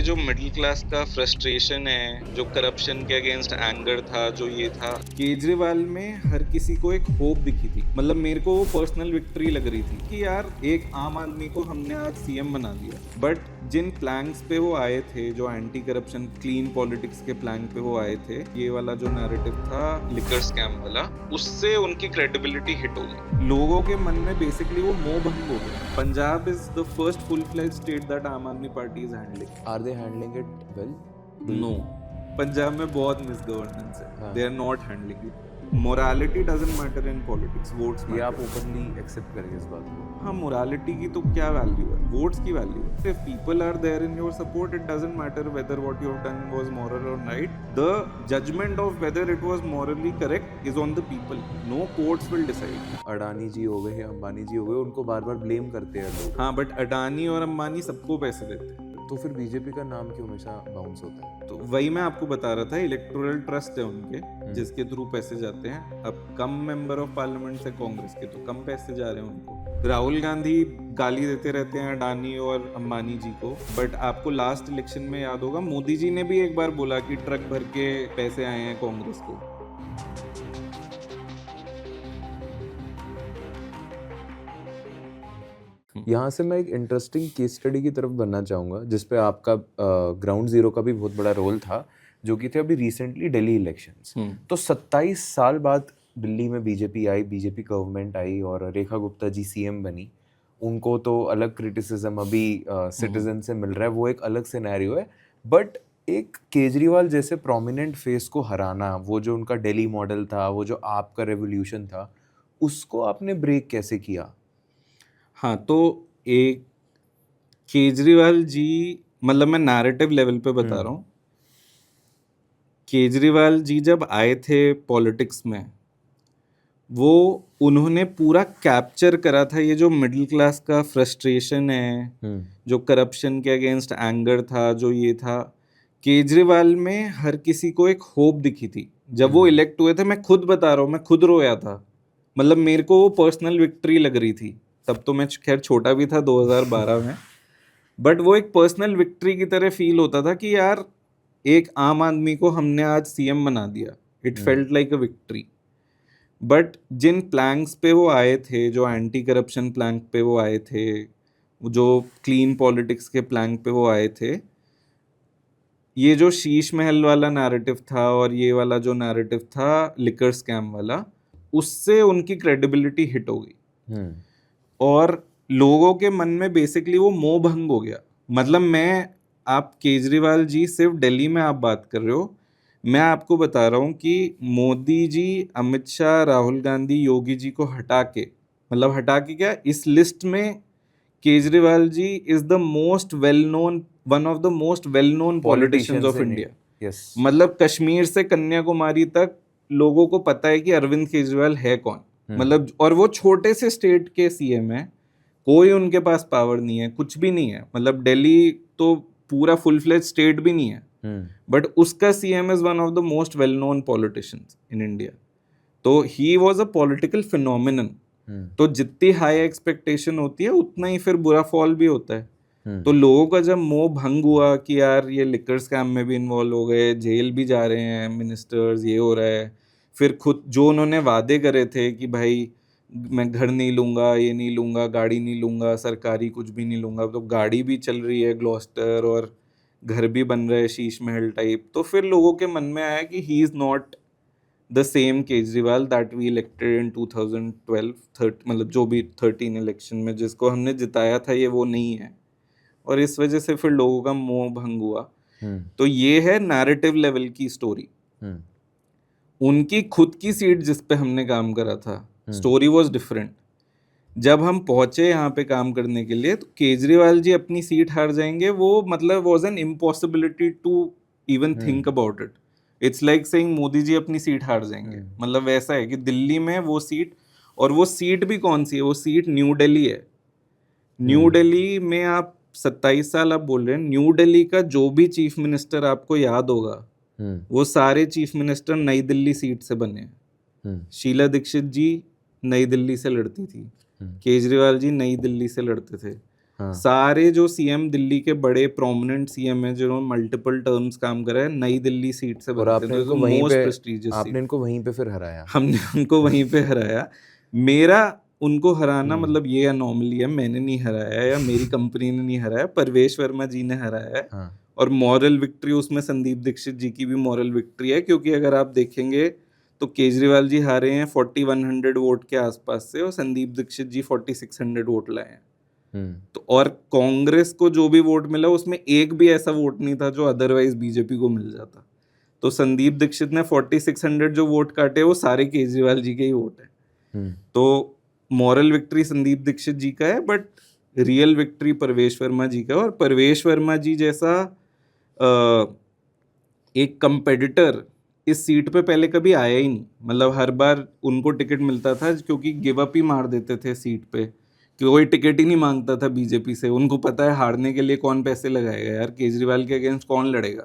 जो middle class का frustration है, जो करप्शन के अगेंस्ट एंगर था, जो ये था, केजरीवाल में हर किसी को एक होप दिखी थी। मतलब मेरे को वो पर्सनल विक्ट्री लग रही थी कि यार एक आम आदमी को हमने आज सीएम बना दिया। बट जिन प्लैंक्स पे वो आए थे, जो एंटी करप्शन क्लीन पॉलिटिक्स के प्लैंक पे वो आए थे, ये वाला जो नैरेटिव था लिकर स्कैम वाला, उससे उनकी क्रेडिबिलिटी हिट हो गई। लोगों के मन में बेसिकली वो मोह भंग हो गया। Punjab is the first full fledge state that Aam Aadmi Party is handling. Are they handling it well? No, Punjab में बहुत मिसगवर्नेंस है। हाँ। They are not handling it. Morality doesn't matter in politics, votes ये आप मैटर। ओपनली एक्सेप्ट करेंगे इस बात को? हाँ, मोरालिटी की तो क्या वैल्यू है, वोट्स की वैल्यू है। If people are there in your support, it doesn't matter whether what you have done was moral और right. The judgment of whether it was morally correct is on the people. No courts will decide. Adani ji हो गए या अंबानी जी हो गए, उनको बार बार blame करते हैं लोग। हाँ, बट अडानी और अंबानी सबको पैसे देते हैं। तो फिर बीजेपी का नाम क्यों हमेशा बाउंस होता है? तो वही मैं आपको बता रहा था, इलेक्टोरल ट्रस्ट है उनके, जिसके थ्रू पैसे जाते हैं। अब कम मेंबर ऑफ पार्लियामेंट से कांग्रेस के, तो कम पैसे जा रहे हैं उनको। राहुल गांधी गाली देते रहते हैं अडानी और अंबानी जी को, बट आपको लास्ट इलेक्शन में याद होगा मोदी जी ने भी एक बार बोला कि ट्रक भर के पैसे आए हैं कांग्रेस को। यहाँ से मैं एक इंटरेस्टिंग केस स्टडी की तरफ बनना चाहूँगा, जिसपे आपका ग्राउंड जीरो का भी बहुत बड़ा रोल था, जो कि थे अभी रिसेंटली दिल्ली इलेक्शंस। तो 27 साल बाद दिल्ली में बीजेपी आई, बीजेपी गवर्नमेंट आई और रेखा गुप्ता जी सीएम बनी। उनको तो अलग क्रिटिसिज्म अभी सिटीजन से मिल रहा है, वो एक अलग सिनेरियो है। बट एक केजरीवाल जैसे प्रोमिनेंट फेस को हराना, वो जो उनका दिल्ली मॉडल था, वो जो आपका रेवोल्यूशन था, उसको आपने ब्रेक कैसे किया? हाँ, तो एक केजरीवाल जी, मतलब मैं नैरेटिव लेवल पे बता रहा हूँ। केजरीवाल जी जब आए थे पॉलिटिक्स में, वो उन्होंने पूरा कैप्चर करा था ये जो मिडिल क्लास का फ्रस्ट्रेशन है, जो करप्शन के अगेंस्ट एंगर था, जो ये था। केजरीवाल में हर किसी को एक होप दिखी थी जब वो इलेक्ट हुए थे। मैं खुद बता रहा हूँ, मैं खुद रोया था। मतलब मेरे को वो पर्सनल विक्ट्री लग रही थी। तब तो मैं खैर छोटा भी था 2012 में, बट वो एक पर्सनल विक्ट्री की तरह फील होता था कि यार एक आम आदमी को हमने आज सीएम बना दिया। It felt like a victory. But जिन प्लैंक्स पे वो आए थे, जो एंटी करप्शन प्लैंक पे वो आए थे, जो क्लीन पॉलिटिक्स के प्लैंक पे वो आए थे, ये जो शीश महल वाला नैरेटिव था और ये वाला जो नैरेटिव था लिकर स्कैम वाला, उससे उनकी क्रेडिबिलिटी हिट हो गई। और लोगों के मन में बेसिकली वो मोह भंग हो गया। मतलब आप केजरीवाल जी सिर्फ दिल्ली में आप बात कर रहे हो, मैं आपको बता रहा हूँ कि मोदी जी, अमित शाह, राहुल गांधी, योगी जी को हटा के, मतलब हटा के क्या, इस लिस्ट में Kejriwal ji is the most well known, one of the most well known politicians of India. Yes. मतलब कश्मीर से कन्याकुमारी तक लोगों को पता है कि अरविंद केजरीवाल है कौन। मतलब, और वो छोटे से स्टेट के सीएम है, कोई उनके पास पावर नहीं है, कुछ भी नहीं है। मतलब दिल्ली तो पूरा फुल फ्लेज स्टेट भी नहीं है, बट उसका CM is one of the most well known politicians in India. तो he was a political phenomenon. तो जितनी हाई एक्सपेक्टेशन होती है, उतना ही फिर बुरा फॉल भी होता है। तो लोगों का जब मोह भंग हुआ कि यार ये लिकर स्कैम में भी इन्वॉल्व हो गए, जेल भी जा रहे हैं मिनिस्टर्स, ये हो रहा है, फिर खुद जो उन्होंने वादे करे थे कि भाई मैं घर नहीं लूंगा, ये नहीं लूंगा, गाड़ी नहीं लूंगा, सरकारी कुछ भी नहीं लूंगा, तो गाड़ी भी चल रही है ग्लॉस्टर और घर भी बन रहा है शीश महल टाइप। तो फिर लोगों के मन में आया कि he is not the same Kejriwal that we elected in 2012 मतलब जो भी 13 इलेक्शन में जिसको हमने जिताया था, ये वो नहीं है। और इस वजह से फिर लोगों का मोह भंग हुआ। तो ये है नैरेटिव लेवल की स्टोरी। उनकी खुद की सीट जिस पे हमने काम करा था, स्टोरी वाज डिफरेंट। जब हम पहुंचे यहाँ पे काम करने के लिए, तो केजरीवाल जी अपनी सीट हार जाएंगे, वो मतलब was an impossibility to even think about it. It's like saying Modi ji अपनी सीट हार जाएंगे। मतलब वैसा है कि दिल्ली में वो सीट, और वो सीट भी कौन सी है, वो सीट न्यू दिल्ली है। न्यू दिल्ली में आप 27 साल आप बोल रहे हैं, न्यू दिल्ली का जो भी चीफ मिनिस्टर आपको याद होगा, वो सारे चीफ मिनिस्टर नई दिल्ली सीट से बने हैं। शीला दीक्षित जी नई दिल्ली से लड़ती थी, केजरीवाल जी नई दिल्ली से लड़ते थे, हाँ। सारे जो सीएम दिल्ली के बड़े प्रोमिनेंट सीएम हैं जिन्होंने मल्टीपल टर्म्स काम करा है, नई दिल्ली सीट से और बनते आपने हैं, इनको तो वहीं मोस्ट पे प्रेस्टिजियस सीट। आपने इनको वहीं पे फिर हराया। हमने उनको वहीं पे हराया। मेरा उनको हराना हम्म। मतलब ये अनोमली है, मैंने नहीं हराया या मेरी कंपनी ने नहीं हराया, परवेश वर्मा जी ने हराया है। हाँ। और मॉरल विक्ट्री उसमें संदीप दीक्षित जी की भी मॉरल विक्ट्री है, क्योंकि अगर आप देखेंगे तो केजरीवाल जी हारे हैं 4100 वोट के आसपास से, और संदीप दीक्षित जी 4600 वोट लाए हैं। तो और कांग्रेस को जो भी वोट मिला उसमें एक भी ऐसा वोट नहीं था जो अदरवाइज बीजेपी को मिल जाता। तो संदीप दीक्षित ने 4600 जो वोट काटे वो सारे केजरीवाल जी के ही वोट है। तो मॉरल विक्ट्री संदीप दीक्षित जी का है, बट रियल विक्ट्री परवेश वर्मा जी का है। और परवेश वर्मा जी जैसा एक कंपेटिटर इस सीट पे पहले कभी आया ही नहीं। मतलब हर बार उनको टिकट मिलता था क्योंकि गिव अप ही मार देते थे सीट पे, कि कोई टिकट ही नहीं मांगता था बीजेपी से। उनको पता है हारने के लिए कौन पैसे लगाएगा यार, केजरीवाल के अगेंस्ट कौन लड़ेगा।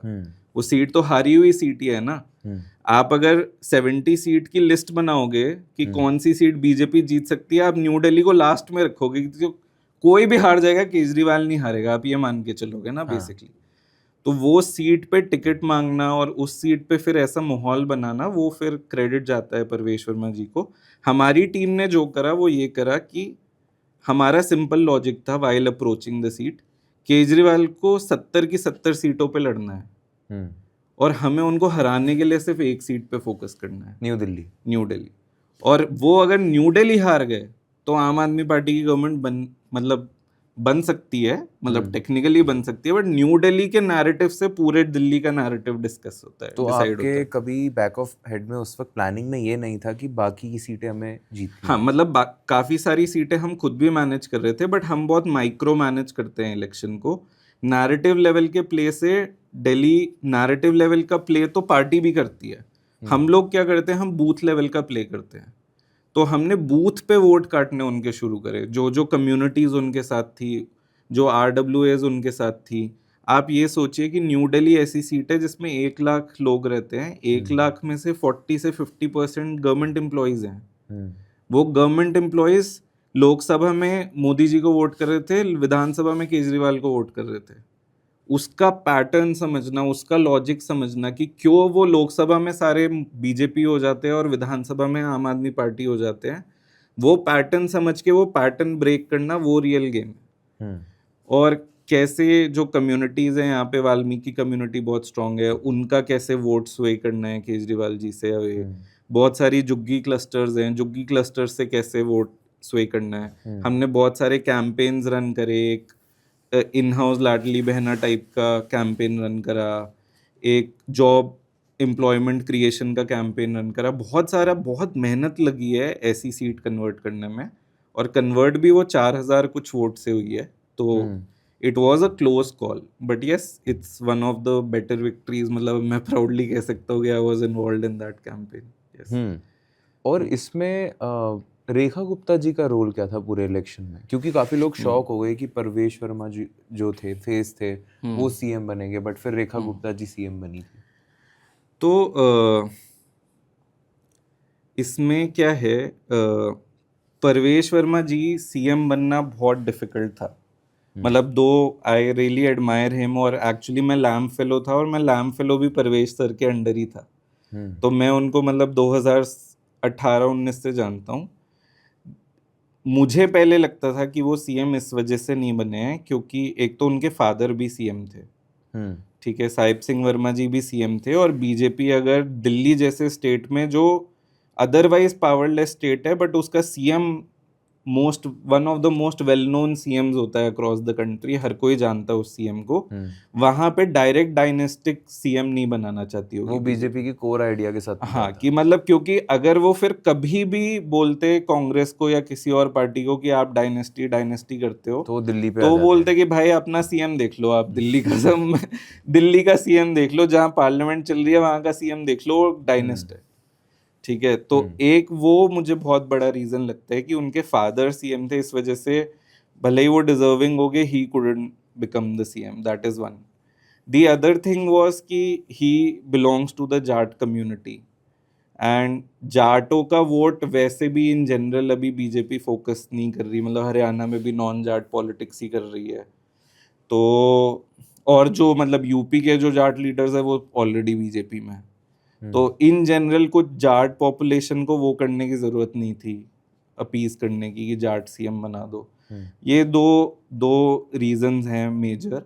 वो सीट तो हारी हुई सीट ही है ना। आप अगर 70 सीट की लिस्ट बनाओगे कि कौन सी सीट बीजेपी जीत सकती है, आप न्यू दिल्ली को लास्ट में रखोगे, तो कोई भी हार जाएगा, केजरीवाल नहीं हारेगा, आप ये मान के चलोगे ना बेसिकली। तो वो सीट पे टिकट मांगना और उस सीट पे फिर ऐसा माहौल बनाना, वो फिर क्रेडिट जाता है परवेश वर्मा जी को। हमारी टीम ने जो करा वो ये करा कि हमारा सिंपल लॉजिक था while approaching the seat, Kejriwal को 70 की 70 सीटों पे लड़ना है और हमें उनको हराने के लिए सिर्फ एक सीट पे फोकस करना है, न्यू दिल्ली। और वो अगर न्यू दिल्ली हार गए तो आम आदमी पार्टी की गवर्नमेंट बन सकती है, मतलब टेक्निकली बन सकती है, बट न्यू दिल्ली के नैरेटिव से पूरे दिल्ली का नैरेटिव डिस्कस होता है, तो डिसाइड आपके होता है। कभी बैक ऑफ हेड में उस वक्त प्लानिंग में ये नहीं था कि बाकी की सीटें हमें जीतनी हाँ, है? मतलब काफी सारी सीटें हम खुद भी मैनेज कर रहे थे, बट हम बहुत माइक्रो मैनेज करते हैं इलेक्शन को। नैरेटिव लेवल के प्ले से दिल्ली, नैरेटिव लेवल का प्ले तो पार्टी भी करती है, हम लोग क्या करते हैं, हम बूथ लेवल का प्ले करते हैं। तो हमने बूथ पे वोट काटने उनके शुरू करे, जो जो कम्युनिटीज उनके साथ थी, जो RWAs उनके साथ थी। आप ये सोचिए कि न्यू दिल्ली ऐसी सीट है जिसमें 1 लाख लोग रहते हैं, 1 लाख में से 40 से 50% गवर्नमेंट एम्प्लॉयज हैं। वो गवर्नमेंट एम्प्लॉयज लोकसभा में मोदी जी को वोट कर रहे थे, विधानसभा में केजरीवाल को वोट कर रहे थे। उसका पैटर्न समझना, उसका लॉजिक समझना कि क्यों वो लोकसभा में सारे बीजेपी हो जाते हैं और विधानसभा में आम आदमी पार्टी हो जाते हैं, वो पैटर्न समझ के वो पैटर्न ब्रेक करना, वो रियल गेम है। और कैसे जो कम्युनिटीज हैं यहाँ पे, वाल्मीकि कम्युनिटी बहुत स्ट्रांग है, उनका कैसे वोट स्वे करना है केजरीवाल जी से अवे। बहुत सारी जुग्गी क्लस्टर्स हैं, जुग्गी क्लस्टर्स से कैसे वोट स्वे करना है। हमने बहुत सारे कैंपेन्स रन करे, एक in house Ladli Behna type का कैंपेन रन करा, एक जॉब एम्प्लॉयमेंट क्रिएशन का कैंपेन रन करा। बहुत मेहनत लगी है ऐसी सीट कन्वर्ट करने में, और कन्वर्ट भी वो 4000 कुछ वोट से हुई है। तो it was a close call, but yes it's one of the better victories. मतलब मैं प्राउडली कह सकता हूँ कि I was involve in that campaign. और इसमें रेखा गुप्ता जी का रोल क्या था पूरे इलेक्शन में? क्योंकि काफी लोग शॉक हो गए कि परवेश वर्मा जी जो थे फेस थे वो सीएम बनेंगे, बट फिर रेखा गुप्ता जी सीएम बनी थी। तो इसमें क्या है, परवेश वर्मा जी सीएम बनना बहुत डिफिकल्ट था। मतलब दो आई रियली एडमायर हिम, और एक्चुअली मैं लैम्प फेलो था, और मैं लैम्प फेलो भी परवेश सर के अंडर ही था। तो मैं उनको मतलब 2018-19 से जानता हूँ। मुझे पहले लगता था कि वो सीएम इस वजह से नहीं बने हैं क्योंकि एक तो उनके फादर भी सीएम थे, ठीक है, साहिब सिंह वर्मा जी भी सीएम थे, और बीजेपी अगर दिल्ली जैसे स्टेट में जो अदरवाइज पावरलेस स्टेट है, बट उसका CM one of the most well known CM's होता है अक्रॉस द कंट्री, हर कोई जानता है उस सीएम को, वहां पे डायरेक्ट डायनेस्टिक सीएम नहीं बनाना चाहती होगी वो बीजेपी की कोर आइडिया के साथ। हाँ, कि मतलब क्योंकि अगर वो फिर कभी भी बोलते कांग्रेस को या किसी और पार्टी को कि आप डायनेस्टी करते हो, तो दिल्ली पे तो बोलते कि भाई अपना सीएम देख लो, आप दिल्ली का दिल्ली का सीएम देख लो, जहाँ पार्लियामेंट चल रही है वहां का सीएम देख लो, डायनेस्ट है, ठीक है। तो एक वो मुझे बहुत बड़ा रीजन लगता है कि उनके फादर सीएम थे, इस वजह से भले ही वो डिजर्विंग हो गए, he couldn't become the CM, that is one. The other thing was कि he belongs to the Jat community, and जाटों का वोट वैसे भी इन जनरल अभी बीजेपी फोकस नहीं कर रही, मतलब हरियाणा में भी नॉन जाट पॉलिटिक्स ही कर रही है। तो और जो मतलब यूपी के जो जाट लीडर्स है वो ऑलरेडी बीजेपी में है। तो इन जनरल कुछ जाट पॉपुलेशन को वो करने की जरूरत नहीं थी, अपीज करने की कि जाट सीएम बना दो। ये दो दो रीजंस हैं मेजर।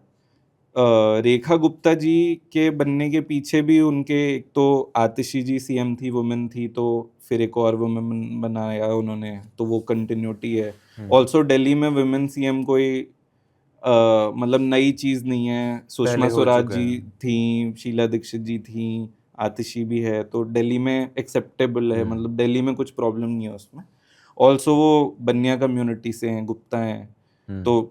रेखा गुप्ता जी के बनने के पीछे भी उनके, एक तो आतिशी जी सीएम थी, वुमेन थी, तो फिर एक और वुमेन बनाया उन्होंने, तो वो कंटिन्यूटी है। ऑल्सो दिल्ली में वुमेन सीएम कोई मतलब नई चीज नहीं है। सुषमा स्वराज जी थी, शीला दीक्षित जी थी, आतिशी भी है, तो दिल्ली में एक्सेप्टेबल है, मतलब दिल्ली में कुछ प्रॉब्लम नहीं है उसमें। ऑल्सो वो बनिया कम्युनिटी से हैं, गुप्ता हैं, तो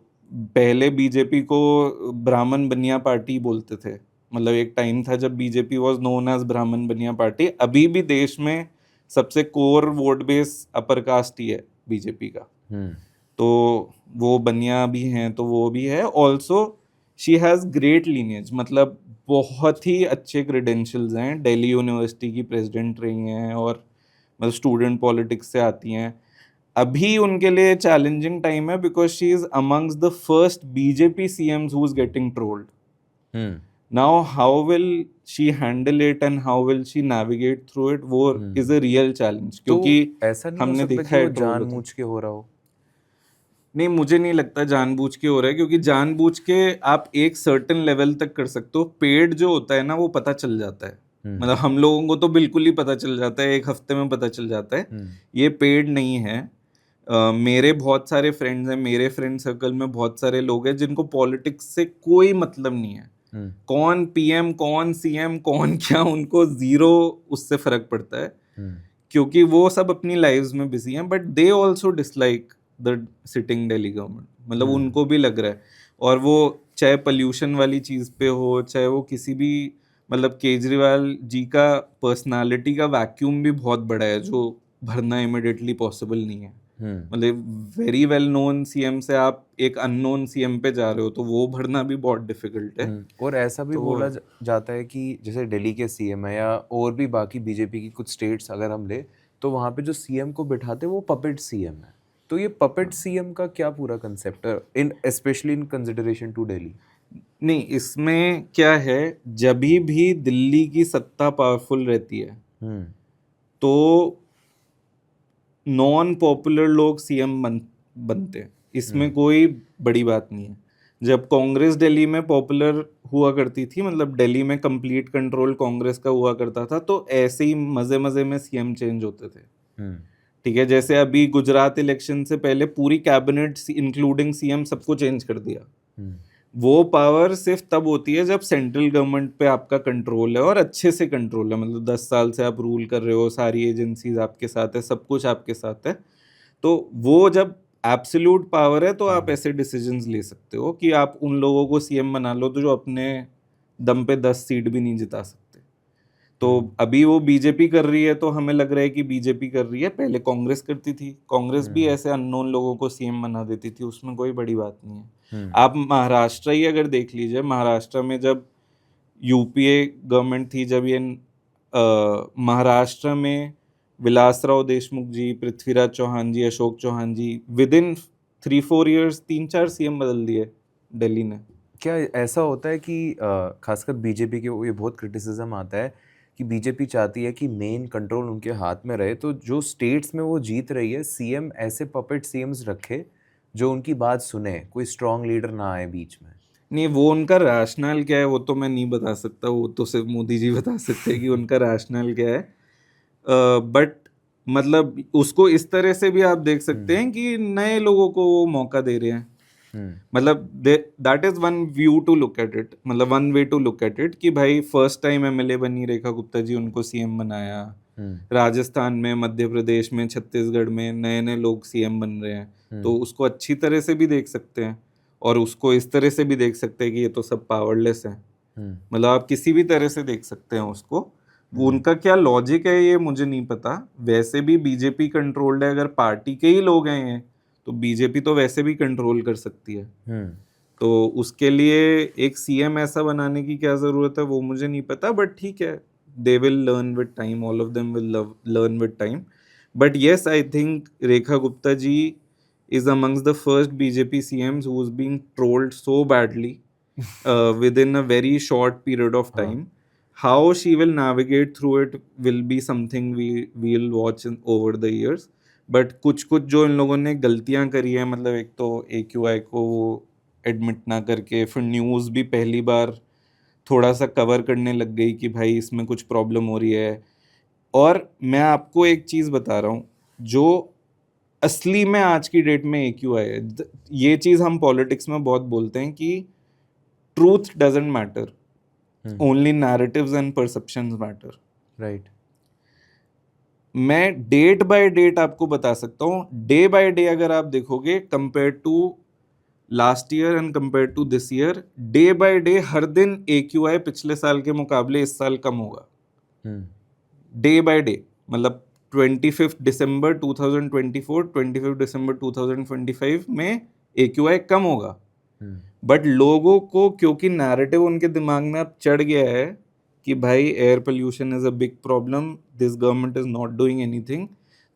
पहले बीजेपी को ब्राह्मण बनिया पार्टी बोलते थे। मतलब एक टाइम था जब बीजेपी वाज नोन एज ब्राह्मण बनिया पार्टी। अभी भी देश में सबसे core vote base upper caste ही है बीजेपी का, तो वो बनिया भी हैं, तो वो भी है। Also she has great lineage, मतलब बहुत ही अच्छे क्रेडेंशियल्स हैं, दिल्ली यूनिवर्सिटी की प्रेसिडेंट रही हैं और मतलब स्टूडेंट पॉलिटिक्स से आती हैं। अभी उनके लिए चैलेंजिंग टाइम है because she is amongst the first BJP CM's who is getting trolled. Now how will she handle it and how will she navigate through it, वो इज अ रियल चैलेंज, क्योंकि तो ऐसा नहीं हमने हो सकता देखा कि है वो जानबूझ के हो रहा हो? नहीं, मुझे नहीं लगता जानबूझ के हो रहा है, क्योंकि जानबूझ के आप एक सर्टेन लेवल तक कर सकते हो। पेड जो होता है ना वो पता चल जाता है, मतलब हम लोगों को तो बिल्कुल ही पता चल जाता है, एक हफ्ते में पता चल जाता है। ये पेड नहीं है। मेरे बहुत सारे फ्रेंड्स हैं, मेरे फ्रेंड सर्कल में बहुत सारे लोग हैं जिनको पॉलिटिक्स से कोई मतलब नहीं है। कौन पीएम, कौन सीएम, कौन क्या, उनको जीरो उससे फर्क पड़ता है, क्योंकि वो सब अपनी लाइव्स में बिजी हैं। But they also dislike the sitting Delhi government, मतलब उनको भी लग रहा है। और वो चाहे पोल्यूशन वाली चीज पे हो, चाहे वो किसी भी, मतलब केजरीवाल जी का पर्सनालिटी का वैक्यूम भी बहुत बड़ा है जो भरना इमिडिएटली पॉसिबल नहीं है। मतलब वेरी वेल नोन सीएम से आप एक अननोन सीएम पे जा रहे हो, तो वो भरना भी बहुत डिफिकल्ट है। और ऐसा भी तो बोला जाता है कि जैसे दिल्ली के सीएम है या और भी बाकी बीजेपी की कुछ स्टेट्स अगर हम ले, तो वहाँ पे जो सीएम को बिठाते वो पपेट सीएम है। तो ये पपेट सीएम का क्या पूरा कंसेप्ट है, especially in consideration to Delhi? नहीं, इसमें क्या है, जब भी दिल्ली की सत्ता पावरफुल रहती है तो नॉन पॉपुलर लोग सीएम बनते हैं, इसमें कोई बड़ी बात नहीं है। जब कांग्रेस दिल्ली में पॉपुलर हुआ करती थी, मतलब दिल्ली में कंप्लीट कंट्रोल कांग्रेस का हुआ करता था, तो ऐसे ही मजे मजे में सीएम चेंज होते थे। ठीक है, जैसे अभी गुजरात इलेक्शन से पहले पूरी कैबिनेट इंक्लूडिंग सीएम सबको चेंज कर दिया। वो पावर सिर्फ तब होती है जब सेंट्रल गवर्नमेंट पे आपका कंट्रोल है और अच्छे से कंट्रोल है, मतलब 10 साल से आप रूल कर रहे हो, सारी एजेंसीज आपके साथ है, सब कुछ आपके साथ है। तो वो जब एब्सोल्यूट पावर है तो आप ऐसे डिसीजंस ले सकते हो कि आप उन लोगों को सीएम बना लो तो जो अपने दम पे 10 सीट भी नहीं जिता सकते। तो अभी वो बीजेपी कर रही है तो हमें लग रहा है कि बीजेपी कर रही है, पहले कांग्रेस करती थी, कांग्रेस भी ऐसे अननोन लोगों को सीएम बना देती थी, उसमें कोई बड़ी बात नहीं है। आप महाराष्ट्र ही अगर देख लीजिए, महाराष्ट्र में जब यूपीए गवर्नमेंट थी, जब ये महाराष्ट्र में विलासराव देशमुख जी, पृथ्वीराज चौहान जी, अशोक चौहान जी, विद इन 3-4 ईयर्स 3-4 सीएम बदल दिए दिल्ली ने। क्या ऐसा होता है कि खासकर बीजेपी के ये बहुत क्रिटिसिज्म आता है कि बीजेपी चाहती है कि मेन कंट्रोल उनके हाथ में रहे, तो जो स्टेट्स में वो जीत रही है सीएम ऐसे पपेट सीएम्स रखे जो उनकी बात सुने, कोई स्ट्रांग लीडर ना आए बीच में? नहीं, वो उनका रैशनल क्या है वो तो मैं नहीं बता सकता, वो तो सिर्फ मोदी जी बता सकते हैं कि उनका रैशनल क्या है। बट मतलब उसको इस तरह से भी आप देख सकते हैं कि नए लोगों को वो मौका दे रहे हैं। मतलब that is one view to look at it, मतलब one way to look at it, कि भाई फर्स्ट टाइम एमएलए बनी रेखा गुप्ता जी, उनको सीएम बनाया। राजस्थान में, मध्य प्रदेश में, छत्तीसगढ़ में नए नए लोग सीएम बन रहे हैं, तो उसको अच्छी तरह से भी देख सकते हैं और उसको इस तरह से भी देख सकते हैं कि ये तो सब पावरलेस है। मतलब आप किसी भी तरह से देख सकते हैं उसको। वो उनका क्या लॉजिक है ये मुझे नहीं पता। वैसे भी बीजेपी कंट्रोल्ड है, अगर पार्टी के ही लोग हैं ये, तो बीजेपी तो वैसे भी कंट्रोल कर सकती है। तो उसके लिए एक सीएम ऐसा बनाने की क्या जरूरत है वो मुझे नहीं पता, बट ठीक है, they will learn with time, all of them will learn with time. But yes, I think Rekha Gupta ji is amongst the first BJP CMs who's being trolled so badly within a very short period of time. How she will navigate through it will be something we'll watch over the years. But कुछ जो इन लोगों ने गलतियां करी है, मतलब एक तो AQI को एडमिट ना करके, फिर न्यूज़ भी पहली बार थोड़ा सा कवर करने लग गई कि भाई इसमें कुछ प्रॉब्लम हो रही है। और मैं आपको एक चीज़ बता रहा हूँ, जो असली में आज की डेट में AQI है, ये चीज़ हम पॉलिटिक्स में बहुत बोलते हैं कि truth doesn't matter, only narratives and perceptions matter. Right. मैं डेट बाय डेट आपको बता सकता हूँ, डे बाय डे अगर आप देखोगे compare to last year and compare to this year, day by day हर दिन AQI पिछले साल के मुकाबले इस साल कम होगा। डे बाय डे, मतलब 25 दिसंबर 2024, 25 दिसंबर 2025 में AQI कम होगा। बट लोगों को क्योंकि नैरेटिव उनके दिमाग में अब चढ़ गया है कि भाई air pollution is a big problem, this government is not doing anything,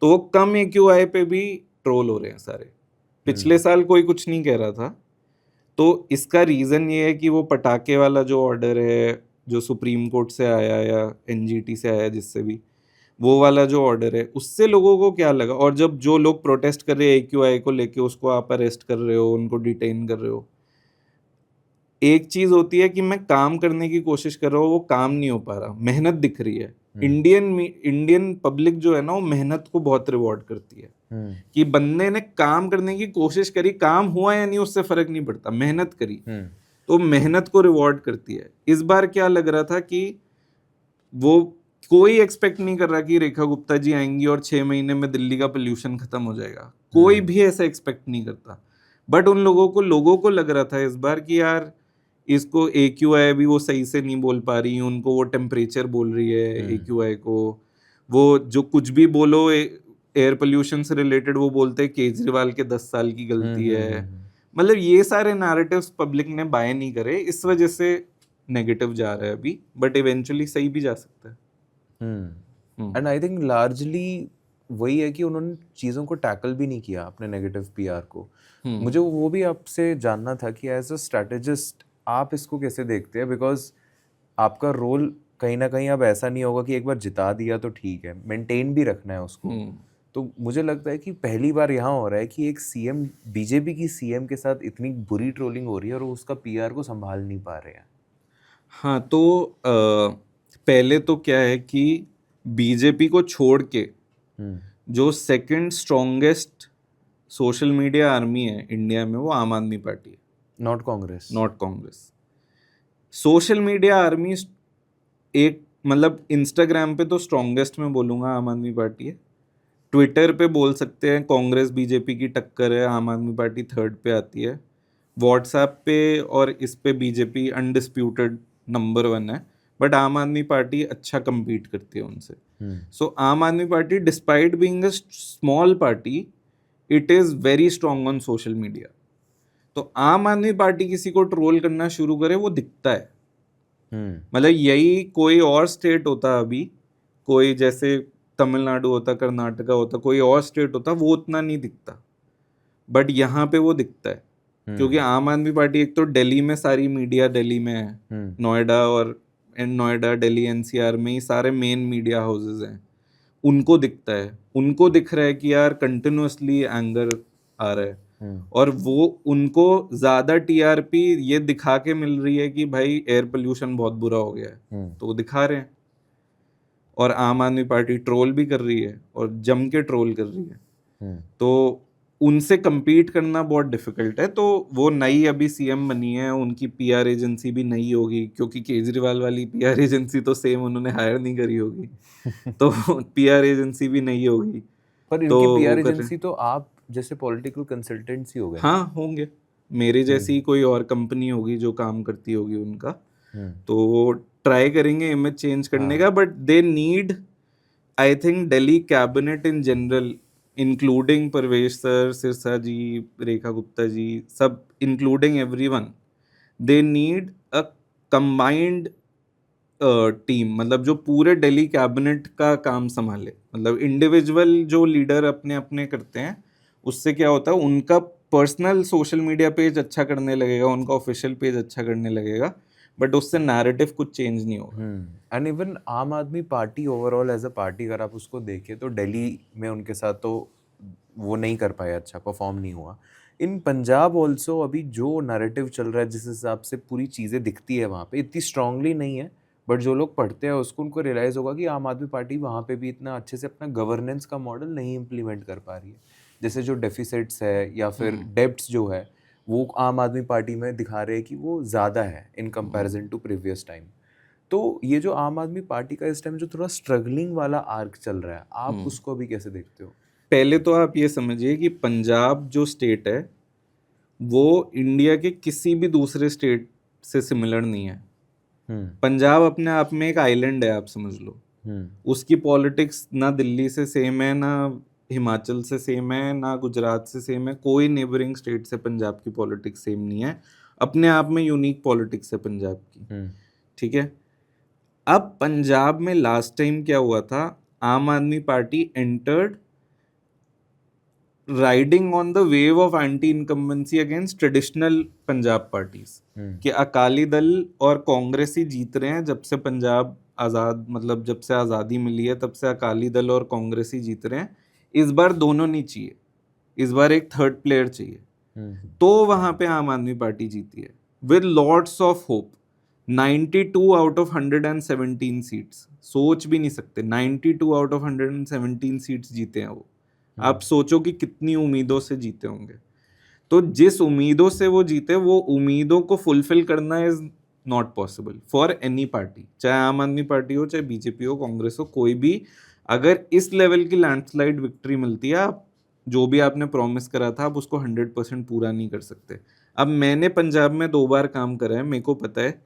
तो वो कम AQI पे भी ट्रोल हो रहे हैं सारे। पिछले साल कोई कुछ नहीं कह रहा था। तो इसका रीज़न ये है कि वो पटाखे वाला जो ऑर्डर है, जो सुप्रीम कोर्ट से आया या NGT से आया, जिससे भी वो वाला जो ऑर्डर है, उससे लोगों को क्या लगा। और जब जो लोग प्रोटेस्ट कर रहे हैं AQI को लेके, उसको आप अरेस्ट कर रहे हो, उनको डिटेन कर रहे हो। एक चीज होती है कि मैं काम करने की कोशिश कर रहा हूँ, वो काम नहीं हो पा रहा, मेहनत दिख रही है। इंडियन पब्लिक जो है ना, वो मेहनत को बहुत रिवॉर्ड करती है कि बंदे ने काम करने की कोशिश करी, काम हुआ या नहीं उससे फर्क नहीं पड़ता, मेहनत करी तो मेहनत को रिवॉर्ड करती है। इस बार क्या लग रहा था कि वो कोई एक्सपेक्ट नहीं कर रहा कि रेखा गुप्ता जी आएंगी और 6 महीने में दिल्ली का पोल्यूशन खत्म हो जाएगा, कोई भी ऐसा एक्सपेक्ट नहीं करता। बट उन लोगों को लग रहा था इस बार कि यार इसको AQI भी वो सही से नहीं बोल पा रही, उनको वो टेम्परेचर बोल रही है AQI को, वो जो कुछ भी बोलो एयर पोल्यूशन से रिलेटेड वो बोलते हैं केजरीवाल के 10 साल की गलती है। मतलब ये सारे नैरेटिव्स पब्लिक ने बाय नहीं करे, इस वजह से नेगेटिव जा रहा है अभी, बट इवेंचुअली सही भी जा सकता है। एंड आई थिंक लार्जली वही है कि उन्होंने चीज़ों को टैकल भी नहीं किया, अपने नेगेटिव PR को। मुझे वो भी आपसे जानना था कि एज अ स्ट्रैटेजिस्ट आप इसको कैसे देखते हैं, बिकॉज आपका रोल कहीं ना कहीं अब ऐसा नहीं होगा कि एक बार जिता दिया तो ठीक है, मेंटेन भी रखना है उसको। तो मुझे लगता है कि पहली बार यहाँ हो रहा है कि एक CM, BJP की CM के साथ इतनी बुरी ट्रोलिंग हो रही है और उसका PR को संभाल नहीं पा रहे हैं। हाँ, तो पहले तो क्या है कि BJP को छोड़ के जो second strongest social media army है इंडिया में, वो आम आदमी पार्टी है, not Congress. Not Congress. Social media army एक, मतलब इंस्टाग्राम पे तो स्ट्रॉन्गेस्ट में बोलूँगा आम आदमी पार्टी है, ट्विटर पे बोल सकते हैं कांग्रेस BJP की टक्कर है, आम आदमी पार्टी थर्ड पे आती है, व्हाट्सएप पे और इस पे BJP अनडिस्प्यूटेड नंबर 1 है, बट आम आदमी पार्टी अच्छा compete करती है उनसे। सो आम Aadmi party despite being a small party, it is very strong on social media. तो आम आदमी पार्टी किसी को ट्रोल करना शुरू करे, वो दिखता है। मतलब यही कोई और स्टेट होता, अभी कोई जैसे तमिलनाडु होता, कर्नाटका होता, कोई और स्टेट होता, वो उतना नहीं दिखता, बट यहाँ पे वो दिखता है। क्योंकि आम आदमी पार्टी एक तो दिल्ली में सारी मीडिया दिल्ली में है, नोएडा दिल्ली NCR में ही सारे मेन मीडिया हाउसेज हैं, उनको दिखता है, उनको दिख रहा है कि यार कंटिन्यूअसली एंगर आ रहा है, और वो उनको ज्यादा TRP ये दिखा के मिल रही है कि भाई एयर पोल्यूशन बहुत बुरा हो गया है, तो वो दिखा रहे हैं। और आम आदमी पार्टी ट्रोल भी कर रही है और जम के ट्रोल कर रही है, तो उनसे compete करना बहुत डिफिकल्ट है। तो वो नई अभी CM बनी है, उनकी PR एजेंसी भी नई होगी, क्योंकि केजरीवाल वाली PR एजेंसी तो सेम उन्होंने हायर नहीं करी होगी तो PR एजेंसी भी नई होगी। पर इनकी PR एजेंसी तो आप जैसे पॉलिटिकल कंसल्टेंट्स ही हो गए। हाँ, होंगे, मेरे जैसी कोई और कंपनी होगी जो काम करती होगी उनका, तो वो ट्राई करेंगे इमेज चेंज करने का, but they need, I think Delhi cabinet in general, including Parvesh sir, Sirsa ji, Rekha Gupta ji, सब including everyone, they need a combined team, मतलब जो पूरे दिल्ली कैबिनेट का काम संभाले, मतलब इंडिविजुअल जो लीडर अपने अपने करते हैं, उससे क्या होता है उनका पर्सनल सोशल मीडिया पेज अच्छा करने लगेगा, उनका ऑफिशियल पेज अच्छा करने लगेगा, बट उससे नैरेटिव कुछ चेंज नहीं होगा। And even Aam Aadmi Party overall as a party अगर आप उसको देखें तो दिल्ली में उनके साथ तो वो नहीं कर पाए, अच्छा परफॉर्म नहीं हुआ। इन पंजाब ऑल्सो अभी जो नैरेटिव चल रहा है, जिस हिसाब से पूरी चीज़ें दिखती है वहाँ पे, इतनी स्ट्रांगली नहीं है, बट जो लोग पढ़ते हैं उसको उनको रियलाइज़ होगा कि आम आदमी पार्टी वहाँ पे भी इतना अच्छे से अपना गवर्नेंस का मॉडल नहीं इम्प्लीमेंट कर पा रही है। जैसे जो डेफिसिट्स है या फिर डेब्ट्स जो है, वो आम आदमी पार्टी में दिखा रहे हैं कि वो ज़्यादा है in comparison to previous time. तो ये जो आम आदमी पार्टी का इस टाइम जो थोड़ा स्ट्रगलिंग वाला आर्क चल रहा है, आप उसको अभी कैसे देखते हो? पहले तो आप ये समझिए कि पंजाब जो स्टेट है वो इंडिया के किसी भी दूसरे स्टेट से सिमिलर नहीं है। पंजाब अपने आप में एक आइलैंड है, आप समझ लो। उसकी पॉलिटिक्स ना दिल्ली से सेम है, ना हिमाचल से सेम है, ना गुजरात से सेम है, कोई नेबरिंग स्टेट से पंजाब की पॉलिटिक्स सेम नहीं है। अपने आप में यूनिक पॉलिटिक्स है पंजाब की, ठीक है। अब पंजाब में लास्ट टाइम क्या हुआ था, आम Aadmi party entered riding on the wave of anti incumbency against traditional Punjab parties, कि अकाली दल और कांग्रेस ही जीत रहे हैं जब से पंजाब आज़ाद, मतलब जब से आज़ादी मिली है तब से अकाली दल और कांग्रेस ही जीत रहे हैं। इस बार दोनों नहीं चाहिए, इस बार एक थर्ड प्लेयर चाहिए। तो वहां पे आम आदमी पार्टी जीती है with lots of hope. 92 out of 117 seats, सोच भी नहीं सकते, 92 आउट ऑफ 117 सीट्स जीते हैं वो। आप सोचो कि कितनी उम्मीदों से जीते होंगे। तो जिस उम्मीदों से वो जीते, वो उम्मीदों को फुलफिल करना is not possible for any party, चाहे आम आदमी पार्टी हो, चाहे बीजेपी हो, कांग्रेस हो, कोई भी। अगर इस लेवल की लैंडस्लाइड विक्ट्री मिलती है, आप जो भी आपने प्रॉमिस करा था आप उसको 100% पूरा नहीं कर सकते। अब मैंने पंजाब में 2 बार काम करा है, मेरे को पता है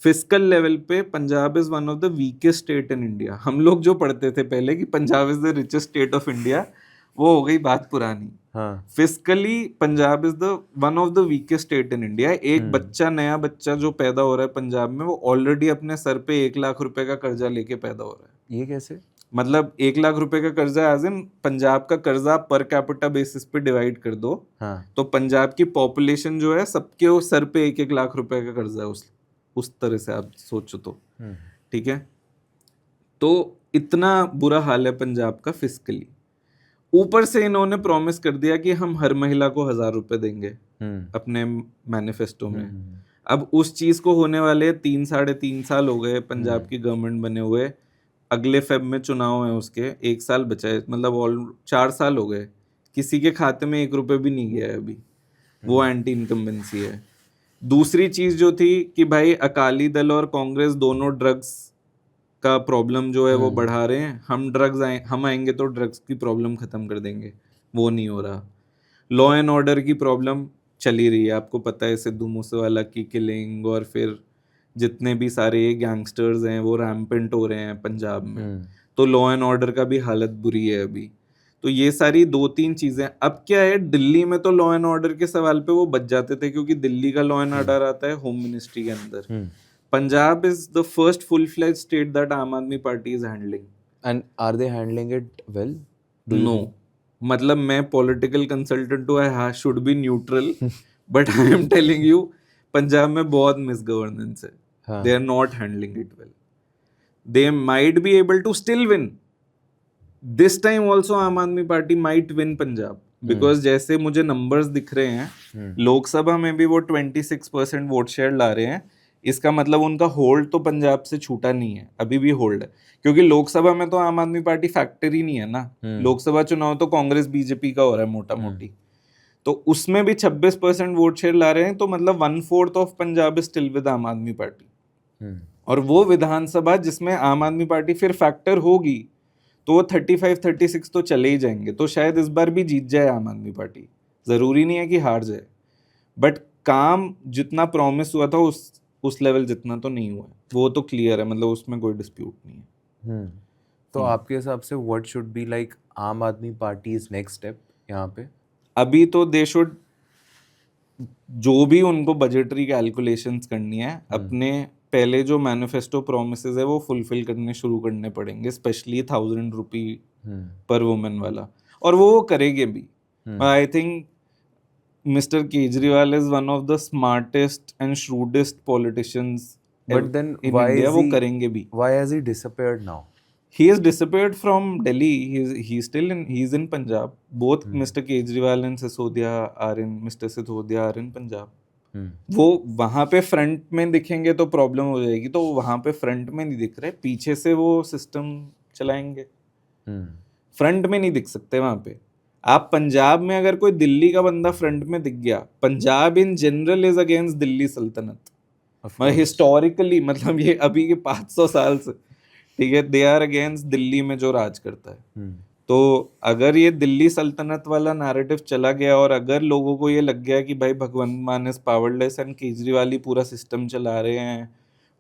फिस्कल लेवल पे Punjab is one of the weakest state in India. हम लोग जो पढ़ते थे पहले कि Punjab is the richest state of India, वो हो गई बात पुरानी। Fiscally Punjab is the one of the weakest state in India. एक बच्चा, नया बच्चा जो पैदा हो रहा है पंजाब में, वो ऑलरेडी अपने सर पे 1 लाख रुपए का कर्जा लेके पैदा हो रहा है। ये कैसे? मतलब 1 लाख रुपए का कर्जा, एज इन पंजाब का कर्जा पर कैपिटा बेसिस पे डिवाइड कर दो, तो पंजाब की पॉपुलेशन जो है सबके सर पे 1-1 लाख रुपए का कर्जा है। उस तरह से आप सोचो तो, ठीक है। तो इतना बुरा हाल है पंजाब का फिस्कली। ऊपर से इन्होंने प्रॉमिस कर दिया कि हम हर महिला को 1,000 रुपए देंगे अपने मैनिफेस्टो में। अब उस चीज को होने वाले 3-3.5 साल हो गए पंजाब की गवर्नमेंट बने हुए। अगले फेब में चुनाव है उसके, 1 साल बचा है, मतलब ऑल 4 साल हो गए, किसी के खाते में 1 रुपए भी नहीं गया है अभी। वो एंटी इनकम्बेंसी है। दूसरी चीज जो थी कि भाई अकाली दल और कांग्रेस दोनों ड्रग्स का प्रॉब्लम जो है वो बढ़ा रहे हैं, हम आएंगे तो ड्रग्स की प्रॉब्लम खत्म कर देंगे, वो नहीं हो रहा। लॉ एंड ऑर्डर की प्रॉब्लम चली रही है, आपको पता है सिद्धू मूसेवाला की किलिंग, और फिर जितने भी सारे गैंगस्टर्स हैं वो रैम्पेंट हो रहे हैं पंजाब में। तो लॉ एंड ऑर्डर का भी हालत बुरी है अभी। तो ये सारी 2-3 चीजें। अब क्या है, दिल्ली में तो लॉ एंड ऑर्डर के सवाल पे वो बच जाते थे क्योंकि दिल्ली का लॉ एंड ऑर्डर आता है होम मिनिस्ट्री के अंदर। Punjab is the first full-fledged state that आम Aadmi party is handling. And are they handling it well? No. मतलब मैं पॉलिटिकल कंसल्टेंट हूँ, I should be neutral, but I am telling you Punjab में बहुत मिसगवर्नेंस है। They are not handling it well. They might be able to still win this time also. Aam Aadmi Party might win Punjab, because जैसे मुझे numbers दिख रहे हैं, लोकसभा में भी वो 26% वोट शेयर ला रहे हैं। इसका मतलब उनका होल्ड तो पंजाब से छूटा नहीं है, अभी भी होल्ड है, क्योंकि लोकसभा में तो आम आदमी पार्टी फैक्टर ही नहीं है ना। लोकसभा चुनाव तो कांग्रेस बीजेपी का हो रहा है मोटा मोटी, तो उसमें भी 26% वोट शेयर ला रहे हैं। तो मतलब 1/4 of Punjab is still with आम आदमी पार्टी। और वो विधानसभा जिसमें आम आदमी पार्टी फिर फैक्टर होगी, तो वो 35-36 तो चले ही जाएंगे। तो शायद इस बार भी जीत जाए आम आदमी पार्टी, जरूरी नहीं है कि हार जाए, बट काम जितना प्रॉमिस हुआ था उस लेवल जितना तो नहीं हुआ है, वो तो क्लियर है, मतलब उसमें कोई डिस्प्यूट नहीं है। तो आपके हिसाब से व्हाट शुड बी लाइक आम आदमी पार्टीज नेक्स्ट स्टेप यहाँ पे? अभी तो दे शुड, जो भी उनको बजटरी कैलकुलेशंस करनी है, अपने पहले जो मैनिफेस्टो प्रोमिसेस है वो फुलफिल करने शुरू करने पड़ेंगे, स्पेशली 1000 रुपी पर वुमेन वाला, और वो करेंगे भी। I think mister Kejriwal is one of the smartest and shrewdest politicians But then in why India, is वो he करेंगे भी। why has he disappeared now? He has disappeared from Delhi. He's in Punjab. Both Mr. Kejriwal and Mr. Sisodia are in Punjab. वो वहां पे front में दिखेंगे तो problem हो जाएगी, तो वहां पे फ्रंट में नहीं दिख रहे, पीछे से वो सिस्टम चलाएंगे। फ्रंट में नहीं दिख सकते वहां पे। आप पंजाब में अगर कोई दिल्ली का बंदा फ्रंट में दिख गया, Punjab in general is against Delhi सल्तनत, मतलब हिस्टोरिकली, मतलब ये अभी के 500 साल से, ठीक है, दे आर अगेंस्ट दिल्ली में जो राज करता है। तो अगर ये दिल्ली सल्तनत वाला नैरेटिव चला गया और अगर लोगों को ये लग गया कि भाई भगवंत मान इज पावरलेस एंड केजरीवाल ही पूरा सिस्टम चला रहे हैं,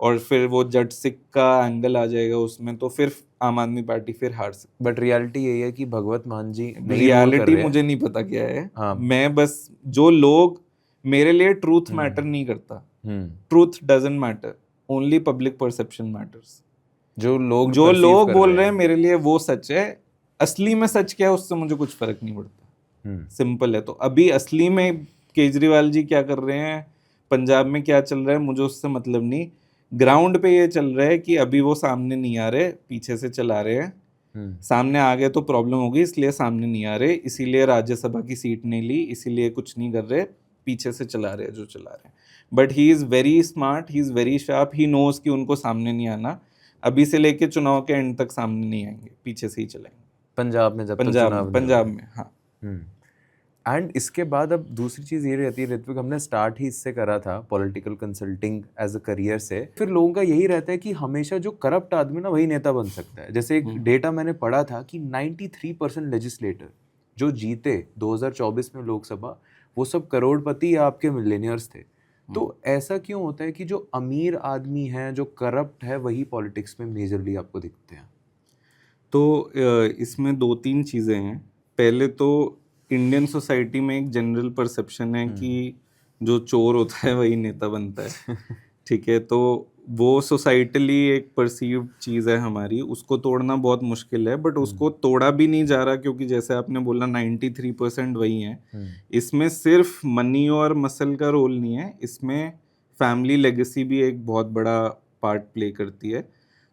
और फिर वो जट सिख का एंगल आ जाएगा उसमें, तो फिर आम आदमी पार्टी फिर हार सकती। बट रियलिटी यही है कि भगवत मान जी रियलिटी मुझे नहीं पता क्या है। हाँ। मैं बस जो लोग, मेरे लिए ट्रूथ मैटर नहीं करता, truth doesn't matter, only public perception matters. जो लोग बोल रहे हैं मेरे लिए वो सच है, असली में सच क्या है उससे मुझे कुछ फर्क नहीं पड़ता। सिंपल है। तो अभी असली में केजरीवाल जी क्या कर रहे हैं, पंजाब में क्या चल रहा है, मुझे उससे मतलब नहीं। ग्राउंड पे ये चल रहा है कि अभी वो सामने नहीं आ रहे, पीछे से चला रहे हैं। सामने आ गए तो प्रॉब्लम होगी, इसलिए सामने नहीं आ रहे, इसीलिए राज्यसभा की सीट नहीं ली, इसीलिए कुछ नहीं कर रहे, पीछे से चला रहे हैं जो चला रहे हैं। But he is very smart, he is very sharp, he knows कि उनको सामने नहीं आना। अभी से लेके चुनाव के एंड तक सामने नहीं आएंगे, पीछे से ही चलेंगे। पंजाब में जब तक चुनाव पंजाब में, हाँ। एंड इसके बाद अब दूसरी चीज़ ये रहती है ऋत्विक, हमने स्टार्ट ही इससे करा था political consulting as a career से, फिर लोगों का यही रहता है कि हमेशा जो करप्ट आदमी ना वही नेता बन सकता है। जैसे एक डेटा मैंने पढ़ा था कि 93% लेजिस्लेटर जो जीते 2024 में लोकसभा, वो सब करोड़पति या आपके मिलेनियर्स थे। तो ऐसा क्यों होता है कि जो अमीर आदमी है, जो करप्ट है, वही पॉलिटिक्स में मेजरली आपको दिखते हैं? तो इसमें 2-3 चीज़ें हैं। पहले तो इंडियन सोसाइटी में एक जनरल परसेप्शन है कि जो चोर होता है वही नेता बनता है। ठीक है, तो वो सोसाइटली एक परसीव्ड चीज़ है हमारी, उसको तोड़ना बहुत मुश्किल है, बट उसको तोड़ा भी नहीं जा रहा, क्योंकि जैसे आपने बोला 93% वही हैं। इसमें सिर्फ मनी और मसल का रोल नहीं है, इसमें फैमिली लेगेसी भी एक बहुत बड़ा पार्ट प्ले करती है।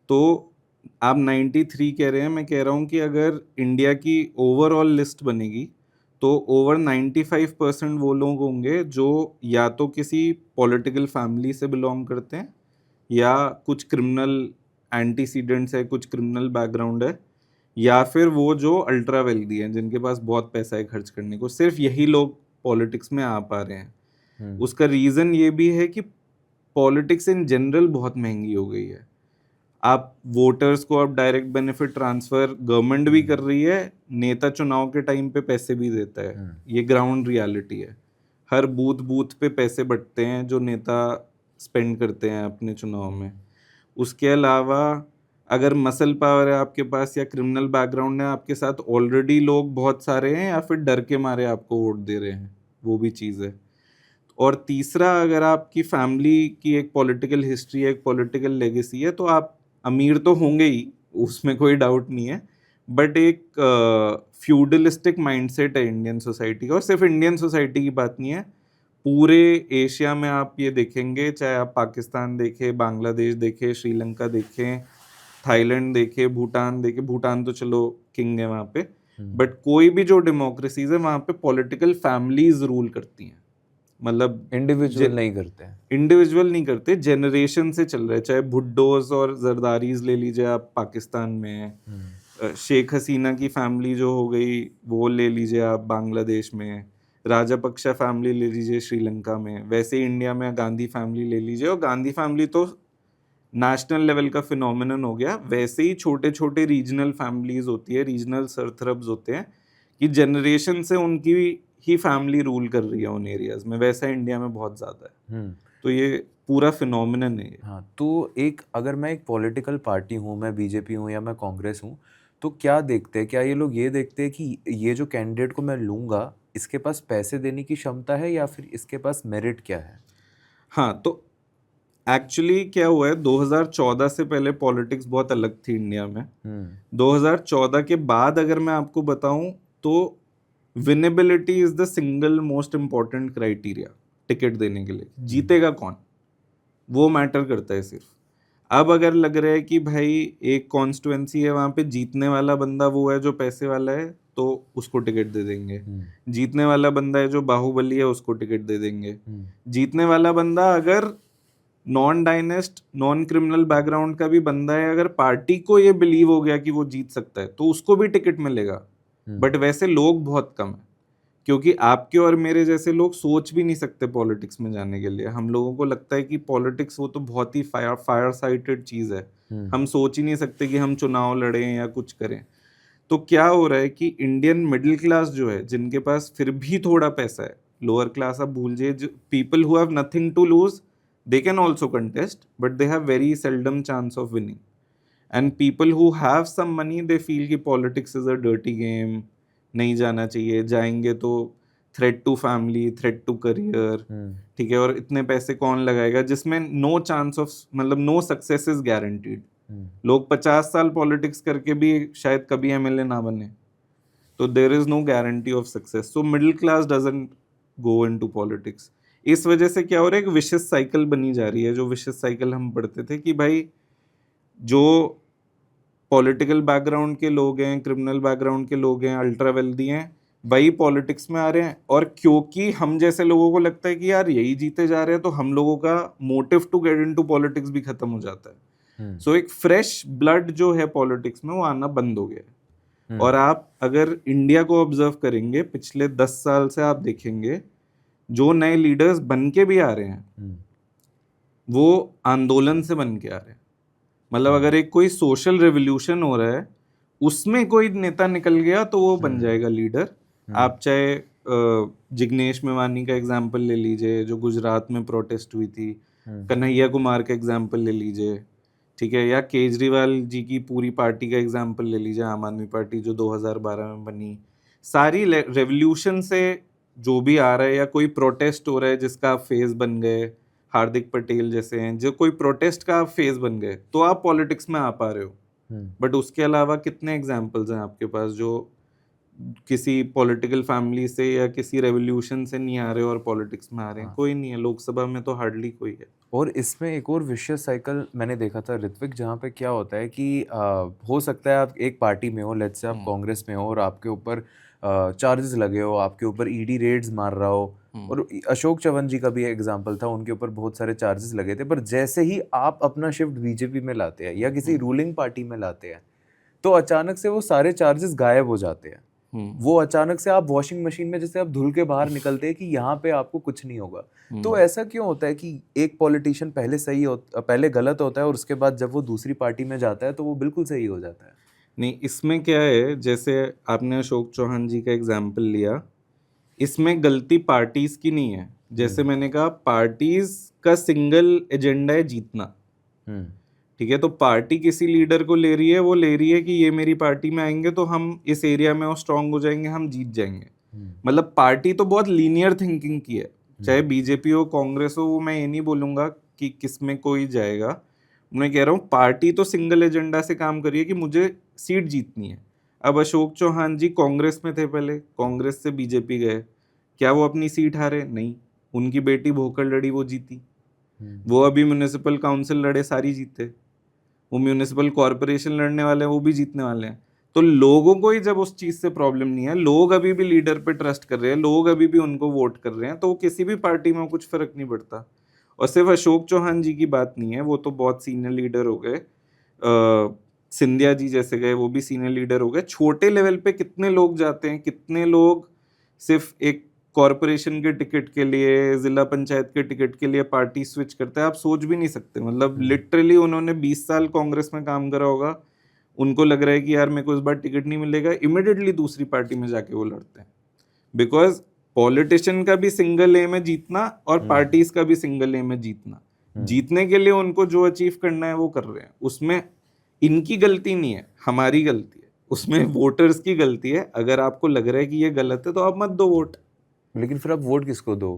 तो आप 93 कह रहे हैं, मैं कह रहा हूँ कि अगर इंडिया की ओवरऑल लिस्ट बनेगी तो ओवर 95% वो लोग होंगे जो या तो किसी पॉलिटिकल फैमिली से बिलोंग करते हैं, या कुछ क्रिमिनल एंटीसीडेंट्स है, कुछ क्रिमिनल बैकग्राउंड है, या फिर वो जो अल्ट्रा वेल्दी हैं, जिनके पास बहुत पैसा है खर्च करने को। सिर्फ यही लोग पॉलिटिक्स में आ पा रहे हैं। उसका रीज़न ये भी है कि पॉलिटिक्स इन जनरल बहुत महंगी हो गई है। आप वोटर्स को अब डायरेक्ट बेनिफिट ट्रांसफर गवर्नमेंट भी कर रही है, नेता चुनाव के टाइम पे पैसे भी देता है। ये ग्राउंड रियलिटी है। हर बूथ पे पैसे बंटते हैं जो नेता स्पेंड करते हैं अपने चुनाव में। उसके अलावा अगर मसल पावर है आपके पास, या क्रिमिनल बैकग्राउंड है आपके साथ, ऑलरेडी लोग बहुत सारे हैं, या फिर डर के मारे आपको वोट दे रहे हैं, वो भी चीज़ है। और तीसरा, अगर आपकी फैमिली की एक पॉलिटिकल हिस्ट्री है, एक पॉलिटिकल लेगेसी है, तो आप अमीर तो होंगे ही, उसमें कोई डाउट नहीं है, बट एक फ्यूडलिस्टिक माइंडसेट है इंडियन सोसाइटी का। और सिर्फ इंडियन सोसाइटी की बात नहीं है, पूरे एशिया में आप ये देखेंगे, चाहे आप पाकिस्तान देखें, बांग्लादेश देखें, श्रीलंका देखें, थाईलैंड देखें, भूटान देखें, भूटान तो चलो किंग है वहाँ पे, बट कोई भी जो डेमोक्रेसीज है वहाँ पे पॉलिटिकल फैमिलीज रूल करती हैं। मतलब इंडिविजुअल नहीं करते, जनरेशन से चल रहा है। चाहे भुट्टोस और जरदारीज ले लीजिए आप, पाकिस्तान में शेख हसीना की फैमिली जो हो गई वो ले लीजिए आप, बांग्लादेश में राजापक्षा फैमिली ले लीजिए, श्रीलंका में, वैसे इंडिया में गांधी फैमिली ले लीजिए। और गांधी फैमिली तो नेशनल लेवल का फिनोमिनन हो गया। वैसे ही छोटे छोटे रीजनल फैमिलीज होती है, रीजनल सरथरब्स होते हैं, कि जनरेशन से उनकी ही फैमिली रूल कर रही है उन एरियाज में। वैसा इंडिया में बहुत ज़्यादा है। तो ये पूरा फिनोमिनन है। हाँ, तो अगर मैं एक पॉलिटिकल पार्टी हूँ, मैं बीजेपी हूँ या मैं कांग्रेस हूँ, तो क्या देखते हैं? क्या ये लोग ये देखते हैं कि ये जो कैंडिडेट को मैं लूँगा, इसके पास पैसे देने की क्षमता है या फिर इसके पास मेरिट क्या है? हाँ, तो एक्चुअली क्या हुआ है, 2014 से पहले पॉलिटिक्स बहुत अलग थी इंडिया में। 2014 के बाद अगर मैं आपको बताऊं तो winnability is the single most important criteria ticket देने के लिए। जीतेगा कौन, वो मैटर करता है सिर्फ। अब अगर लग रहा है कि भाई एक कॉन्स्टिट्युएंसी है, वहां पे जीतने वाला बंदा वो है जो पैसे वाला है, तो उसको टिकट दे देंगे। जीतने वाला बंदा है जो बाहुबली है, उसको टिकट दे देंगे। जीतने वाला बंदा अगर नॉन डायनेस्ट, नॉन क्रिमिनल बैकग्राउंड का भी बंदा है, अगर पार्टी को ये बिलीव हो गया कि वो जीत सकता है, तो उसको भी टिकट मिलेगा। बट वैसे लोग बहुत कम है, क्योंकि आपके और मेरे जैसे लोग सोच भी नहीं सकते पॉलिटिक्स में जाने के लिए। हम लोगों को लगता है कि पॉलिटिक्स वो तो बहुत ही फायर साइटेड चीज है, हम सोच ही नहीं सकते कि हम चुनाव लड़ें या कुछ करें। तो क्या हो रहा है कि इंडियन मिडिल क्लास जो है, जिनके पास फिर भी थोड़ा पैसा है, लोअर क्लास आप भूल जाइए, people who have nothing to lose, they can also contest, but they have very seldom chance of winning. And people who have some money, they feel कि politics is a dirty game, नहीं जाना चाहिए, जाएंगे तो threat to family, threat to career, ठीक है, और इतने पैसे कौन लगाएगा जिसमें no chance of, मतलब no success is guaranteed. लोग 50 साल पॉलिटिक्स करके भी शायद कभी एमएलए ना बने, तो there is no guarantee of success. So middle class doesn't go into politics. इस वजह से क्या हो रहा है, एक विशियस साइकिल बनी जा रही है, जो विशियस साइकिल हम पढ़ते थे कि भाई जो पॉलिटिकल बैकग्राउंड के लोग हैं, क्रिमिनल बैकग्राउंड के लोग हैं, अल्ट्रा वेल्दी हैं, वही पॉलिटिक्स में आ रहे हैं। और क्योंकि हम जैसे लोगों को लगता है कि यार यही जीते जा रहे हैं, तो हम लोगों का motive to get into politics भी खत्म हो जाता है। सो एक फ्रेश ब्लड जो है पॉलिटिक्स में, वो आना बंद हो गया है। और आप अगर इंडिया को ऑब्जर्व करेंगे, पिछले 10 साल से आप देखेंगे जो नए लीडर्स बन के भी आ रहे हैं, वो आंदोलन से बन के आ रहे हैं। मतलब अगर एक कोई सोशल रेवोल्यूशन हो रहा है, उसमें कोई नेता निकल गया, तो वो बन जाएगा लीडर। आप चाहे जिग्नेश मेवानी का एग्जाम्पल ले लीजिए, जो गुजरात में प्रोटेस्ट हुई थी, कन्हैया कुमार का एग्जाम्पल ले लीजिए, ठीक है, या केजरीवाल जी की पूरी पार्टी का एग्जाम्पल ले लीजिए, आम आदमी पार्टी जो 2012 में बनी। सारी रेवोल्यूशन से जो भी आ रहा है, या कोई प्रोटेस्ट हो रहा है जिसका आप फेस बन गए, हार्दिक पटेल जैसे हैं, जो कोई प्रोटेस्ट का आप फेस बन गए, तो आप पॉलिटिक्स में आ पा रहे हो। बट उसके अलावा कितने एग्जाम्पल्स हैं आपके पास जो किसी पॉलिटिकल फैमिली से या किसी रेवोल्यूशन से नहीं आ रहे और पॉलिटिक्स में आ रहे हैं? कोई नहीं है। लोकसभा में तो हार्डली कोई है। और इसमें एक और विशियस साइकिल मैंने देखा था ऋत्विक, जहाँ पे क्या होता है कि हो सकता है आप एक पार्टी में हो, लेट्स से आप कांग्रेस में हो, और आपके ऊपर चार्जेस लगे हो, आपके ऊपर ईडी रेड्स मार रहा हो, और अशोक चव्हाण जी का भी एग्जांपल था, उनके ऊपर बहुत सारे चार्जेस लगे थे। पर जैसे ही आप अपना शिफ्ट बीजेपी में लाते हैं या किसी रूलिंग पार्टी में लाते हैं, तो अचानक से वो सारे चार्जेस गायब हो जाते हैं। वो अचानक से आप वॉशिंग मशीन में जैसे आप धुल के बाहर निकलते हैं कि यहाँ पे आपको कुछ नहीं होगा। तो ऐसा क्यों होता है कि एक पॉलिटिशियन पहले गलत होता है, और उसके बाद जब वो दूसरी पार्टी में जाता है तो वो बिल्कुल सही हो जाता है? नहीं, इसमें क्या है, जैसे आपने अशोक चौहान जी का एग्जाम्पल लिया, इसमें गलती पार्टीज की नहीं है। जैसे मैंने कहा, पार्टीज का सिंगल एजेंडा है जीतना, ठीक है। तो पार्टी किसी लीडर को ले रही है, वो ले रही है कि ये मेरी पार्टी में आएंगे तो हम इस एरिया में और स्ट्रांग हो जाएंगे, हम जीत जाएंगे। मतलब पार्टी तो बहुत लीनियर थिंकिंग की है, चाहे बीजेपी हो, कांग्रेस हो, वो मैं ये नहीं बोलूंगा कि किस में कोई जाएगा। मैं कह रहा हूँ पार्टी तो सिंगल एजेंडा से काम करिए कि मुझे सीट जीतनी है। अब अशोक चौहान जी कांग्रेस में थे, पहले कांग्रेस से बीजेपी गए, क्या वो अपनी सीट हारे? नहीं। उनकी बेटी भोकर लड़ी, वो जीती। वो अभी म्युनिसिपल काउंसिल लड़े, सारी जीते। वो म्यूनिसिपल कॉर्पोरेशन लड़ने वाले हैं, वो भी जीतने वाले हैं। तो लोगों को ही जब उस चीज से प्रॉब्लम नहीं है, लोग अभी भी लीडर पे ट्रस्ट कर रहे हैं, लोग अभी भी उनको वोट कर रहे हैं, तो वो किसी भी पार्टी में कुछ फर्क नहीं पड़ता। और सिर्फ अशोक चौहान जी की बात नहीं है, वो तो बहुत सीनियर लीडर हो गए, सिंधिया जी जैसे गए, वो भी सीनियर लीडर हो गए। छोटे लेवल पे कितने लोग जाते हैं, कितने लोग सिर्फ एक कॉर्पोरेशन के टिकट के लिए, जिला पंचायत के टिकट के लिए पार्टी स्विच करते हैं, आप सोच भी नहीं सकते। मतलब लिटरली उन्होंने 20 साल कांग्रेस में काम करा होगा, उनको लग रहा है कि यार मेरे को इस बार टिकट नहीं मिलेगा, इमिडिएटली दूसरी पार्टी में जाके वो लड़ते हैं। बिकॉज पॉलिटिशियन का भी सिंगल एम है जीतना, और पार्टीज का भी सिंगल एम है जीतना। जीतने के लिए उनको जो अचीव करना है वो कर रहे हैं, उसमें इनकी गलती नहीं है, हमारी गलती है, उसमें वोटर्स की गलती है। अगर आपको लग रहा है कि ये गलत है तो आप मत दो वोट। लेकिन फिर आप वोट किसको दो?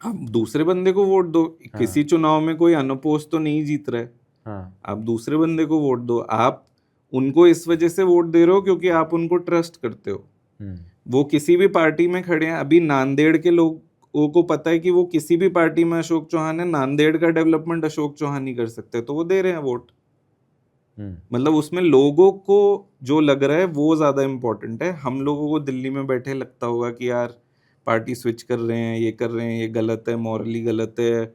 आप दूसरे बंदे को वोट दो। हाँ। किसी चुनाव में कोई अनअपोज तो नहीं जीत रहा है, हाँ। आप दूसरे बंदे को वोट दो। आप उनको इस वजह से वोट दे रहे हो क्योंकि आप उनको ट्रस्ट करते हो। वो किसी भी पार्टी में खड़े हैं, अभी नांदेड़ के लोगों को पता है कि वो किसी भी पार्टी में अशोक चौहान है, नांदेड़ का डेवलपमेंट अशोक चौहान ही कर सकते, तो वो दे रहे हैं वोट। मतलब उसमें लोगों को जो लग रहा है वो ज्यादा इम्पोर्टेंट है। हम लोगों को दिल्ली में बैठे लगता होगा कि यार पार्टी स्विच कर रहे हैं, ये कर रहे हैं, ये गलत है, मॉरली गलत है,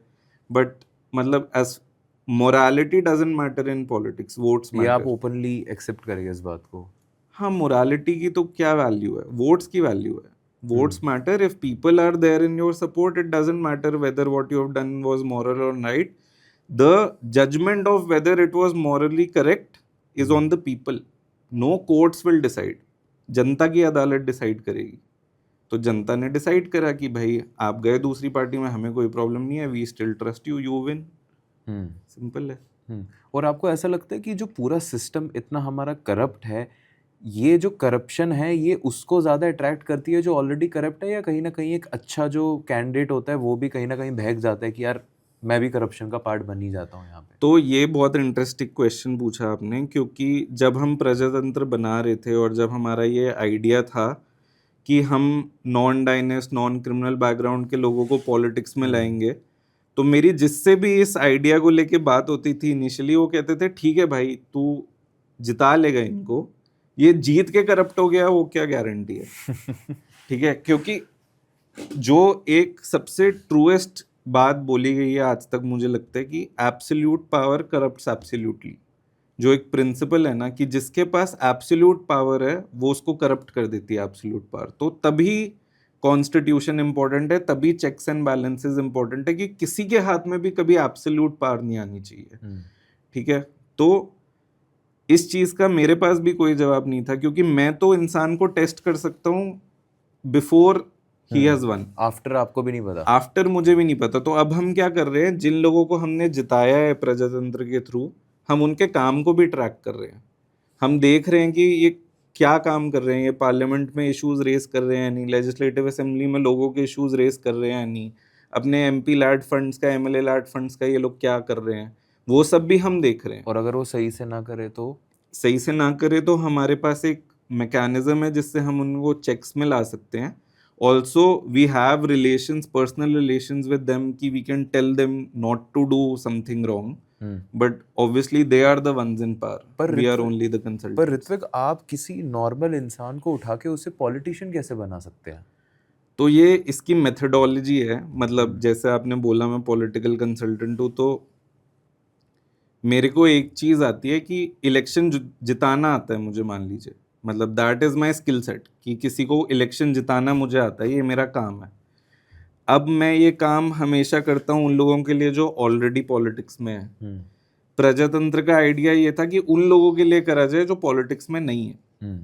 बट मतलब as morality doesn't matter in politics, votes ये आप मैटर। ओपनली एक्सेप्ट करेंगे इस बात को? हाँ, मोरालिटी की तो क्या वैल्यू है, वोट्स की वैल्यू है। Votes matter if people are there in your support, it doesn't matter whether what you have done was moral और right. The judgment of whether it was morally correct is on the people, no courts will decide. जनता की अदालत decide करेगी। तो जनता ने decide करा कि भाई आप गए दूसरी पार्टी में, हमें कोई प्रॉब्लम नहीं है, we still trust you, you win. Simple है। और आपको ऐसा लगता है कि जो पूरा सिस्टम इतना हमारा करप्ट है, ये जो करप्शन है ये उसको ज़्यादा अट्रैक्ट करती है जो ऑलरेडी करप्ट है, या कहीं ना कहीं एक अच्छा जो कैंडिडेट होता है वो भी कहीं ना कहीं बहक जाता है कि यार मैं भी करप्शन का पार्ट बन ही जाता हूँ यहाँ पे? तो ये बहुत इंटरेस्टिंग क्वेश्चन पूछा आपने, क्योंकि जब हम प्रजातंत्र बना रहे थे और जब हमारा ये आइडिया था कि हम नॉन डाइनेस्ट नॉन क्रिमिनल बैकग्राउंड के लोगों को पॉलिटिक्स में लाएंगे, तो मेरी जिससे भी इस आइडिया को लेके बात होती थी इनिशियली, वो कहते थे ठीक है भाई तू जिता लेगा इनको, ये जीत के करप्ट हो गया वो क्या गारंटी है। ठीक है, क्योंकि जो एक सबसे ट्रूएस्ट बात बोली गई है आज तक, मुझे लगता है कि एब्सोल्यूट पावर करप्ट्स एब्सोल्यूटली। जो एक प्रिंसिपल है ना कि जिसके पास एब्सोल्यूट पावर है वो उसको करप्ट कर देती है एब्सोल्यूट पावर। तो तभी कॉन्स्टिट्यूशन इंपॉर्टेंट है, तभी चेक्स एंड बैलेंसेस इंपॉर्टेंट है कि किसी के हाथ में भी कभी एब्सोल्यूट पावर नहीं आनी चाहिए। ठीक है, तो इस चीज का मेरे पास भी कोई जवाब नहीं था, क्योंकि मैं तो इंसान को टेस्ट कर सकता हूँ before he has one. After आपको भी नहीं पता? आफ्टर मुझे भी नहीं पता। तो अब हम क्या कर रहे हैं, जिन लोगों को हमने जिताया है प्रजातंत्र के थ्रू, हम उनके काम को भी ट्रैक कर रहे हैं। हम देख रहे हैं कि ये क्या काम कर रहे हैं, ये पार्लियामेंट में इश्यूज रेस कर रहे हैं नहीं, लेजिस्लेटिव असेंबली में लोगों के इश्यूज रेस कर रहे हैं नहीं, अपने एमपी लैड फंड्स का, एमएलए लैड फंड्स का ये लोग क्या कर रहे हैं, वो सब भी हम देख रहे हैं। और अगर वो सही से ना करे तो? सही से ना करे तो हमारे पास एक मैकेनिज्म है जिससे हम उनको चेक्स में ला सकते हैं। Also we have relations, personal relations with them, कि we can tell them not to do something wrong, but obviously they are the ones in power, we are only the consultants. पर ऋत्विक, आप किसी normal इंसान को उठा के उसे politician कैसे बना सकते हैं? तो ये इसकी मेथडोलॉजी है। मतलब जैसे आपने बोला मैं पॉलिटिकल कंसल्टेंट हूँ, तो मेरे को एक चीज आती है कि इलेक्शन जिताना आता है मुझे, मान लीजिए, मतलब that is my skill set, कि किसी को इलेक्शन जिताना मुझे आता है, ये मेरा काम है। अब मैं ये काम हमेशा करता हूँ उन लोगों के लिए जो ऑलरेडी पॉलिटिक्स में है। प्रजातंत्र का आइडिया ये था कि उन लोगों के लिए करा जाए जो पॉलिटिक्स में नहीं है।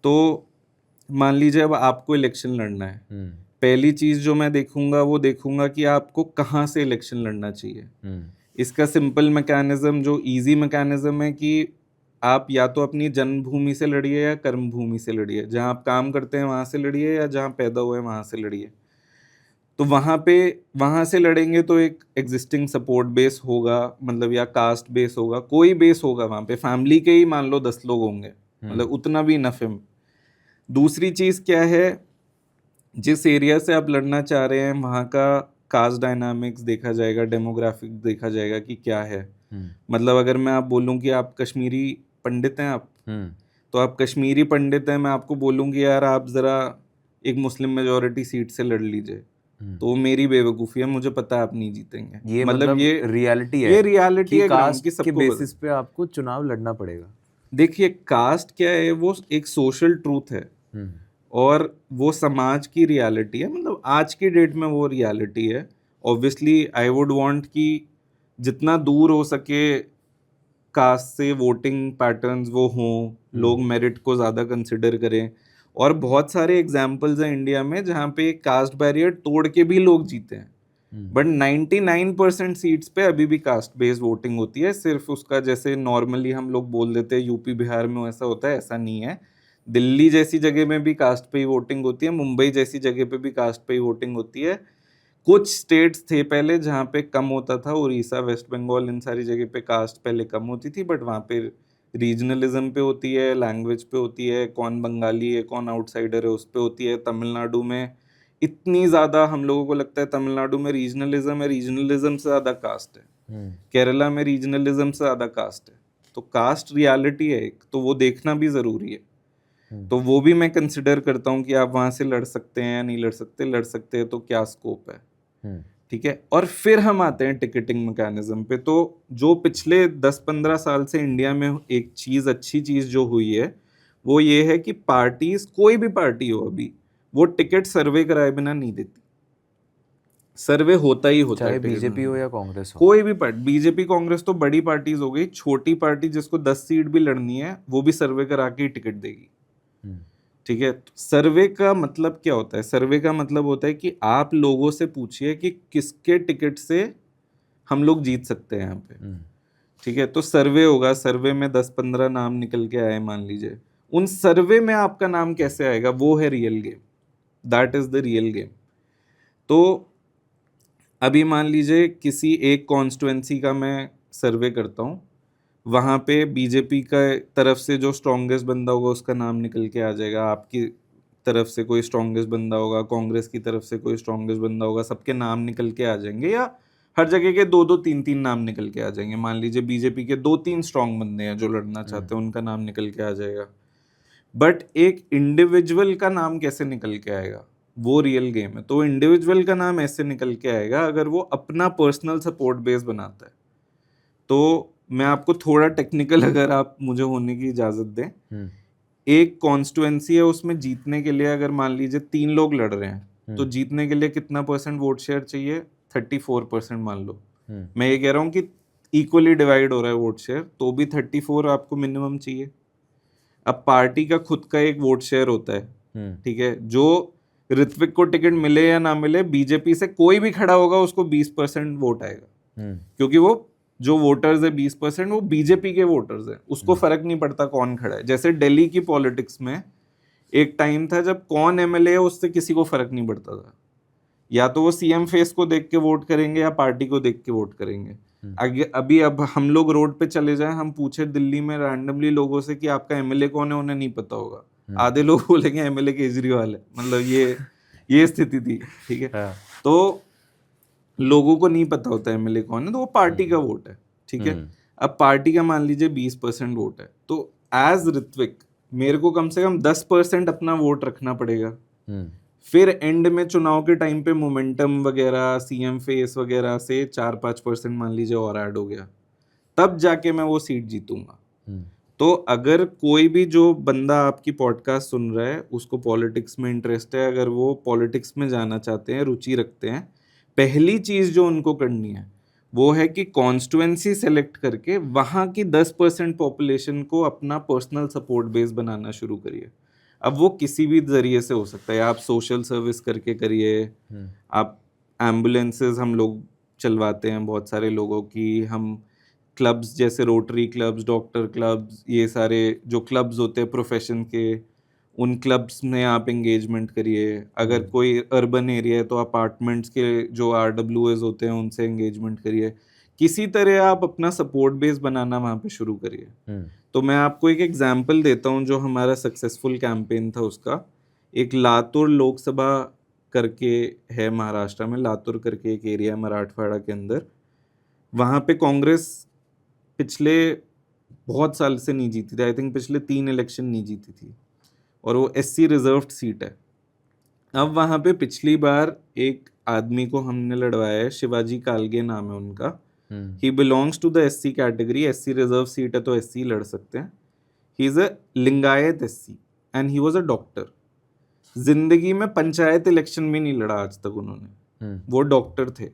तो मान लीजिए अब आपको इलेक्शन लड़ना है, पहली चीज जो मैं देखूंगा वो देखूंगा कि आपको कहाँ से इलेक्शन लड़ना चाहिए। इसका सिंपल मैकेनिज्म, जो इजी मैकेनिज्म है, कि आप या तो अपनी जन्मभूमि से लड़िए या कर्मभूमि से लड़िए, जहाँ आप काम करते हैं वहाँ से लड़िए या जहाँ पैदा हुए वहाँ से लड़िए। तो वहाँ से लड़ेंगे तो एक एग्जिस्टिंग सपोर्ट बेस होगा, मतलब या कास्ट बेस होगा, कोई बेस होगा वहाँ पे, फैमिली के ही मान लो 10 लोग होंगे, मतलब उतना भी इनफ है। दूसरी चीज़ क्या है, जिस एरिया से आप लड़ना चाह रहे हैं वहाँ का कास्ट डायनामिक्स देखा जाएगा, डेमोग्राफिक देखा जाएगा कि क्या है। मतलब अगर मैं आप बोलूँ कि आप कश्मीरी पंडित हैं आप, तो आप कश्मीरी पंडित हैं, मैं आपको बोलूँगी यार आप ज़रा एक मुस्लिम मेजॉरिटी सीट से लड़ लीजिए, तो मेरी बेवकूफ़ी है, मुझे पता है आप नहीं जीतेंगे। ये मतलब ये रियलिटी है, ये रियलिटी है कास्ट की, के बेसिस पे आपको चुनाव लड़ना पड़ेगा। देखिए कास्ट क्या है, वो एक सोशल ट्रूथ है और वो समाज की रियलिटी है, मतलब आज की डेट में वो रियलिटी है। ऑब्वियसली आई वुड वांट कि जितना दूर हो सके कास्ट से वोटिंग पैटर्न्स वो हों, लोग मेरिट को ज़्यादा कंसिडर करें। और बहुत सारे एग्जाम्पल्स हैं इंडिया में जहाँ पे कास्ट बैरियर तोड़ के भी लोग जीते हैं, बट 99% सीट्स पे अभी भी कास्ट बेस्ड वोटिंग होती है। सिर्फ उसका जैसे नॉर्मली हम लोग बोल देते हैं यूपी बिहार में ऐसा होता है, ऐसा नहीं है। दिल्ली जैसी जगह में भी कास्ट पे ही वोटिंग होती है, मुंबई जैसी जगह पे भी कास्ट पे ही वोटिंग होती है। कुछ स्टेट्स थे पहले जहाँ पे कम होता था, उड़ीसा, वेस्ट बंगाल, इन सारी जगह पे कास्ट पहले कम होती थी, बट वहाँ पे रीजनलिज्म पे होती है, लैंग्वेज पे होती है, कौन बंगाली है कौन आउटसाइडर है उस पे होती है। तमिलनाडु में इतनी ज़्यादा हम लोगों को लगता है तमिलनाडु में रीजनलिज्म है, रीजनलिज्म से ज़्यादा कास्ट है। केरला में रीजनलिज्म से ज़्यादा कास्ट है। तो कास्ट रियलिटी है एक, तो वो देखना भी ज़रूरी है। तो वो भी मैं कंसिडर करता हूँ कि आप वहाँ से लड़ सकते हैं या नहीं लड़ सकते, लड़ सकते हैं तो क्या स्कोप है, ठीक है। और फिर हम आते हैं टिकटिंग मैकेनिज्म पे। तो जो पिछले 10-15 साल से इंडिया में एक चीज़, अच्छी चीज़ जो हुई है वो ये है कि पार्टीज, कोई भी पार्टी हो अभी, वो टिकट सर्वे कराए बिना नहीं देती। सर्वे होता ही होता है, चाहे बीजेपी हो या कांग्रेस हो, कोई भी पार्टी, बीजेपी कांग्रेस तो बड़ी पार्टीज हो गई, छोटी पार्टी जिसको 10 सीट भी लड़नी है वो भी सर्वे करा के ही टिकट देगी, ठीक है। सर्वे का मतलब क्या होता है? सर्वे का मतलब होता है कि आप लोगों से पूछिए कि किसके टिकट से हम लोग जीत सकते हैं यहाँ पे, ठीक है। तो सर्वे होगा, सर्वे में 10-15 नाम निकल के आए मान लीजिए, उन सर्वे में आपका नाम कैसे आएगा, वो है real game, that is the real game. तो अभी मान लीजिए किसी एक कॉन्स्टिट्युएंसी का मैं सर्वे करता हूँ, वहाँ पे बीजेपी का तरफ से जो स्ट्रॉन्गेस्ट बंदा होगा उसका नाम निकल के आ जाएगा, आपकी तरफ से कोई स्ट्रॉन्गेस्ट बंदा होगा, कांग्रेस की तरफ से कोई स्ट्रॉन्गेस्ट बंदा होगा, सबके नाम निकल के आ जाएंगे, या हर जगह के 2-2 3-3 नाम निकल के आ जाएंगे। मान लीजिए बीजेपी के 2-3 स्ट्रॉन्ग बंदे हैं जो लड़ना चाहते हैं, उनका नाम निकल के आ जाएगा। बट एक इंडिविजुअल का नाम कैसे निकल के आएगा, वो रियल गेम है। तो इंडिविजुअल का नाम ऐसे निकल के आएगा अगर वो अपना पर्सनल सपोर्ट बेस बनाता है। तो मैं आपको थोड़ा टेक्निकल, अगर आप मुझे होने की इजाजत दें, एक कॉन्स्टिट्युएंसी है, उसमें जीतने के लिए अगर मान लीजिए 3 लोग लड़ रहे हैं, तो जीतने के लिए कितना % वोट शेयर चाहिए? 34% मान लो। मैं ये कह रहा हूँ कि इक्वली डिवाइड हो रहा है वोट शेयर, तो भी 34 आपको मिनिमम चाहिए। अब पार्टी का खुद का एक वोट शेयर होता है, ठीक है, जो ऋत्विक को टिकट मिले या ना मिले, बीजेपी से कोई भी खड़ा होगा उसको 20% वोट आएगा, क्योंकि वो जो वोटर्स है 20% वो बीजेपी के वोटर्स हैं, उसको फर्क नहीं पड़ता कौन खड़ा है। जैसे दिल्ली की पॉलिटिक्स में एक टाइम था जब कौन एमएलए है उससे किसी को फर्क नहीं पड़ता था, या तो वो सीएम फेस को देख के वोट करेंगे या पार्टी को देख के वोट करेंगे। अभी अब हम लोग रोड पे चले जाएं, हम पूछे दिल्ली में रैंडमली लोगों से कि आपका एमएलए कौन है, उन्हें नहीं पता होगा, आधे लोग बोलेंगे एमएलए केजरीवाल है, मतलब ये स्थिति थी, ठीक है। तो लोगों को नहीं पता होता एमएलए कौन है, तो वो पार्टी का वोट है, ठीक है। अब पार्टी का मान लीजिए 20% वोट है, तो एज ऋत्विक मेरे को कम से कम 10% अपना वोट रखना पड़ेगा। फिर एंड में चुनाव के टाइम पे मोमेंटम वगैरह, सीएम फेस वगैरह से 4-5% मान लीजिए और ऐड हो गया, तब जाके मैं वो सीट जीतूंगा। तो अगर कोई भी जो बंदा आपकी पॉडकास्ट सुन रहा है उसको पॉलिटिक्स में इंटरेस्ट है, अगर वो पॉलिटिक्स में जाना चाहते हैं, रुचि रखते हैं, पहली चीज जो उनको करनी है वो है कि कॉन्स्टिट्युएंसी सेलेक्ट करके वहाँ की 10% पॉपुलेशन को अपना पर्सनल सपोर्ट बेस बनाना शुरू करिए। अब वो किसी भी जरिए से हो सकता है, आप सोशल सर्विस करके करिए, आप एम्बुलेंसेज हम लोग चलवाते हैं बहुत सारे लोगों की, हम क्लब्स जैसे रोटरी क्लब्स, डॉक्टर क्लब्स, ये सारे जो क्लब्स होते हैं प्रोफेशन के, उन क्लब्स में आप एंगेजमेंट करिए। अगर कोई अर्बन एरिया है तो अपार्टमेंट्स के जो RWAs होते हैं उनसे एंगेजमेंट करिए। किसी तरह आप अपना सपोर्ट बेस बनाना वहाँ पे शुरू करिए। तो मैं आपको एक एग्जांपल देता हूँ जो हमारा सक्सेसफुल कैंपेन था उसका। एक लातूर लोकसभा करके है महाराष्ट्र में, लातूर करके एक एरिया है मराठवाड़ा के अंदर, वहाँ पे कांग्रेस पिछले बहुत साल से नहीं जीती थी, आई थिंक पिछले 3 इलेक्शन नहीं जीती थी, और वो SC रिजर्व्ड सीट है। अब वहाँ पे पिछली बार एक आदमी को हमने लड़वाया है, शिवाजी कालगे नाम है उनका, he belongs to the SC category, SC reserve seat है तो SC लड़ सकते हैं। He is a Lingayat SC and he was a doctor. जिंदगी में पंचायत इलेक्शन भी नहीं लड़ा आज तक उन्होंने, वो डॉक्टर थे,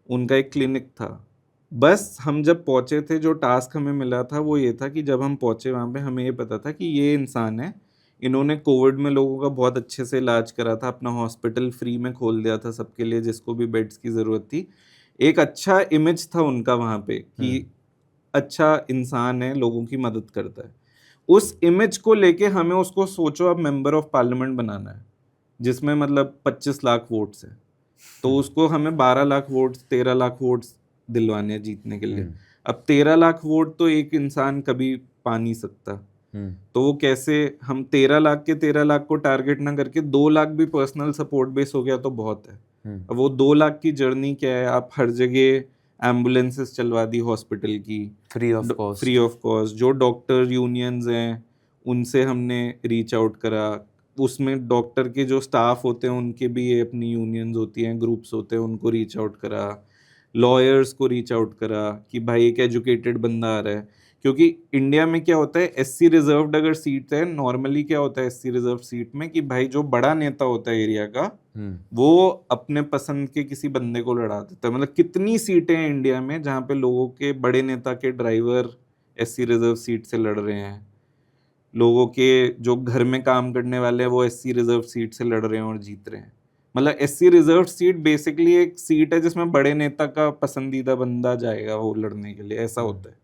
उनका एक क्लिनिक था। बस हम जब पहुंचे थे, जो टास्क हमें मिला था वो ये था कि जब हम पहुंचे वहाँ पे हमें ये पता था कि ये इंसान है, इन्होंने कोविड में लोगों का बहुत अच्छे से इलाज करा था, अपना हॉस्पिटल फ्री में खोल दिया था सबके लिए जिसको भी बेड्स की ज़रूरत थी। एक अच्छा इमेज था उनका वहाँ पे कि अच्छा इंसान है, लोगों की मदद करता है। उस इमेज को लेके हमें उसको सोचो अब मेंबर ऑफ पार्लियामेंट बनाना है जिसमें मतलब 25 लाख वोट्स हैं, तो उसको हमें 12 लाख वोट्स 13 लाख वोट्स दिलवाने हैं जीतने के लिए। अब 13 लाख वोट तो एक इंसान कभी पा नहीं सकता, तो वो कैसे, हम 13 लाख के 13 लाख को टारगेट ना करके 2 लाख भी पर्सनल सपोर्ट बेस हो गया तो बहुत है। अब वो 2 लाख की जर्नी क्या है, आप हर जगह एम्बुलेंसेस चलवा दी हॉस्पिटल की फ्री ऑफ कॉस्ट। जो डॉक्टर यूनियंस हैं उनसे हमने रीच आउट करा, उसमें डॉक्टर के जो स्टाफ होते हैं उनके भी अपनी यूनियंस होती हैं, ग्रुप्स होते हैं, उनको रीच आउट करा, लॉयर्स को रीच आउट करा कि भाई एक एजुकेटेड बंदा आ रहा है। क्योंकि इंडिया में क्या होता है, एससी रिजर्व्ड अगर सीट है, नॉर्मली क्या होता है एससी रिजर्व सीट में कि भाई जो बड़ा नेता होता है एरिया का वो अपने पसंद के किसी बंदे को लड़ा देता है। मतलब कितनी सीटें हैं इंडिया में जहाँ पे लोगों के बड़े नेता के ड्राइवर एससी रिजर्व सीट से लड़ रहे हैं, लोगों के जो घर में काम करने वाले हैं वो एससी रिजर्व सीट से लड़ रहे हैं और जीत रहे हैं। मतलब एससी रिजर्व सीट बेसिकली एक सीट है जिसमें बड़े नेता का पसंदीदा बंदा जाएगा वो लड़ने के लिए, ऐसा होता है।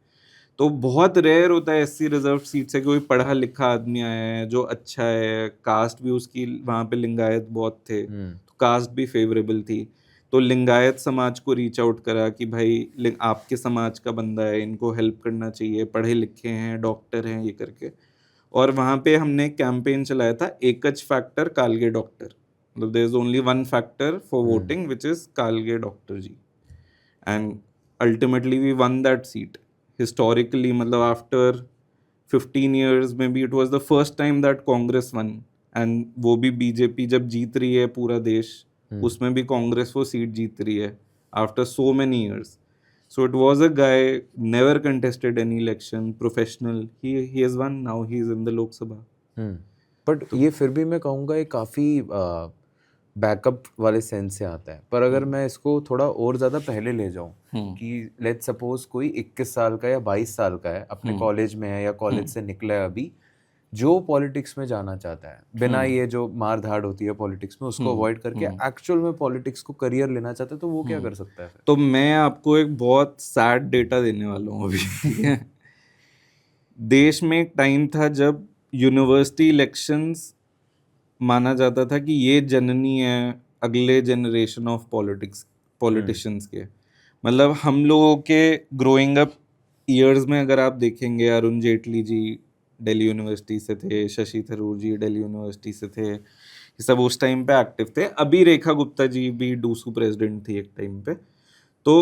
तो बहुत रेयर होता है एससी रिजर्व सीट से कोई पढ़ा लिखा आदमी आया है जो अच्छा है, कास्ट भी उसकी वहाँ पे लिंगायत बहुत थे, तो कास्ट भी फेवरेबल थी, तो लिंगायत समाज को रीच आउट करा कि भाई आपके समाज का बंदा है, इनको हेल्प करना चाहिए, पढ़े लिखे हैं, डॉक्टर हैं, ये करके। और वहाँ पे हमने कैंपेन चलाया था एकच फैक्टर कालगे डॉक्टर, मतलब there is only one factor for voting which is Kalge doctor ji, and ultimately we won that seat historically, मतलब after 15 years maybe it was the first time that Congress won, and वो भी BJP जब जीत रही है पूरा देश, उसमें भी कांग्रेस वो सीट जीत रही है after so many years. So it was a guy never contested any election, professional, he has won, now he is in the Lok Sabha. But ये फिर भी मैं कहूँगा ये काफ़ी बैकअप वाले सेंस से आता है। पर अगर मैं इसको थोड़ा और ज़्यादा पहले ले जाऊँ कि लेट्स सपोज कोई 21 साल का या 22 साल का है, अपने कॉलेज में है या कॉलेज से निकला है अभी, जो पॉलिटिक्स में जाना चाहता है, बिना ये जो मार धाड़ होती है पॉलिटिक्स में उसको अवॉइड करके एक्चुअल में पॉलिटिक्स को करियर लेना चाहता है, तो वो क्या कर सकता है? तो मैं आपको एक बहुत सैड डेटा देने वाला हूँ अभी, ठीक है। देश में एक टाइम था जब यूनिवर्सिटी इलेक्शंस माना जाता था कि ये जननी है अगले जनरेशन ऑफ पॉलिटिशियंस के। मतलब हम लोगों के ग्रोइंग अप ईयर्स में अगर आप देखेंगे, अरुण जेटली जी दिल्ली यूनिवर्सिटी से थे, शशि थरूर जी दिल्ली यूनिवर्सिटी से थे, ये सब उस टाइम पे एक्टिव थे। अभी रेखा गुप्ता जी भी डूसू प्रेसिडेंट थी एक टाइम पे। तो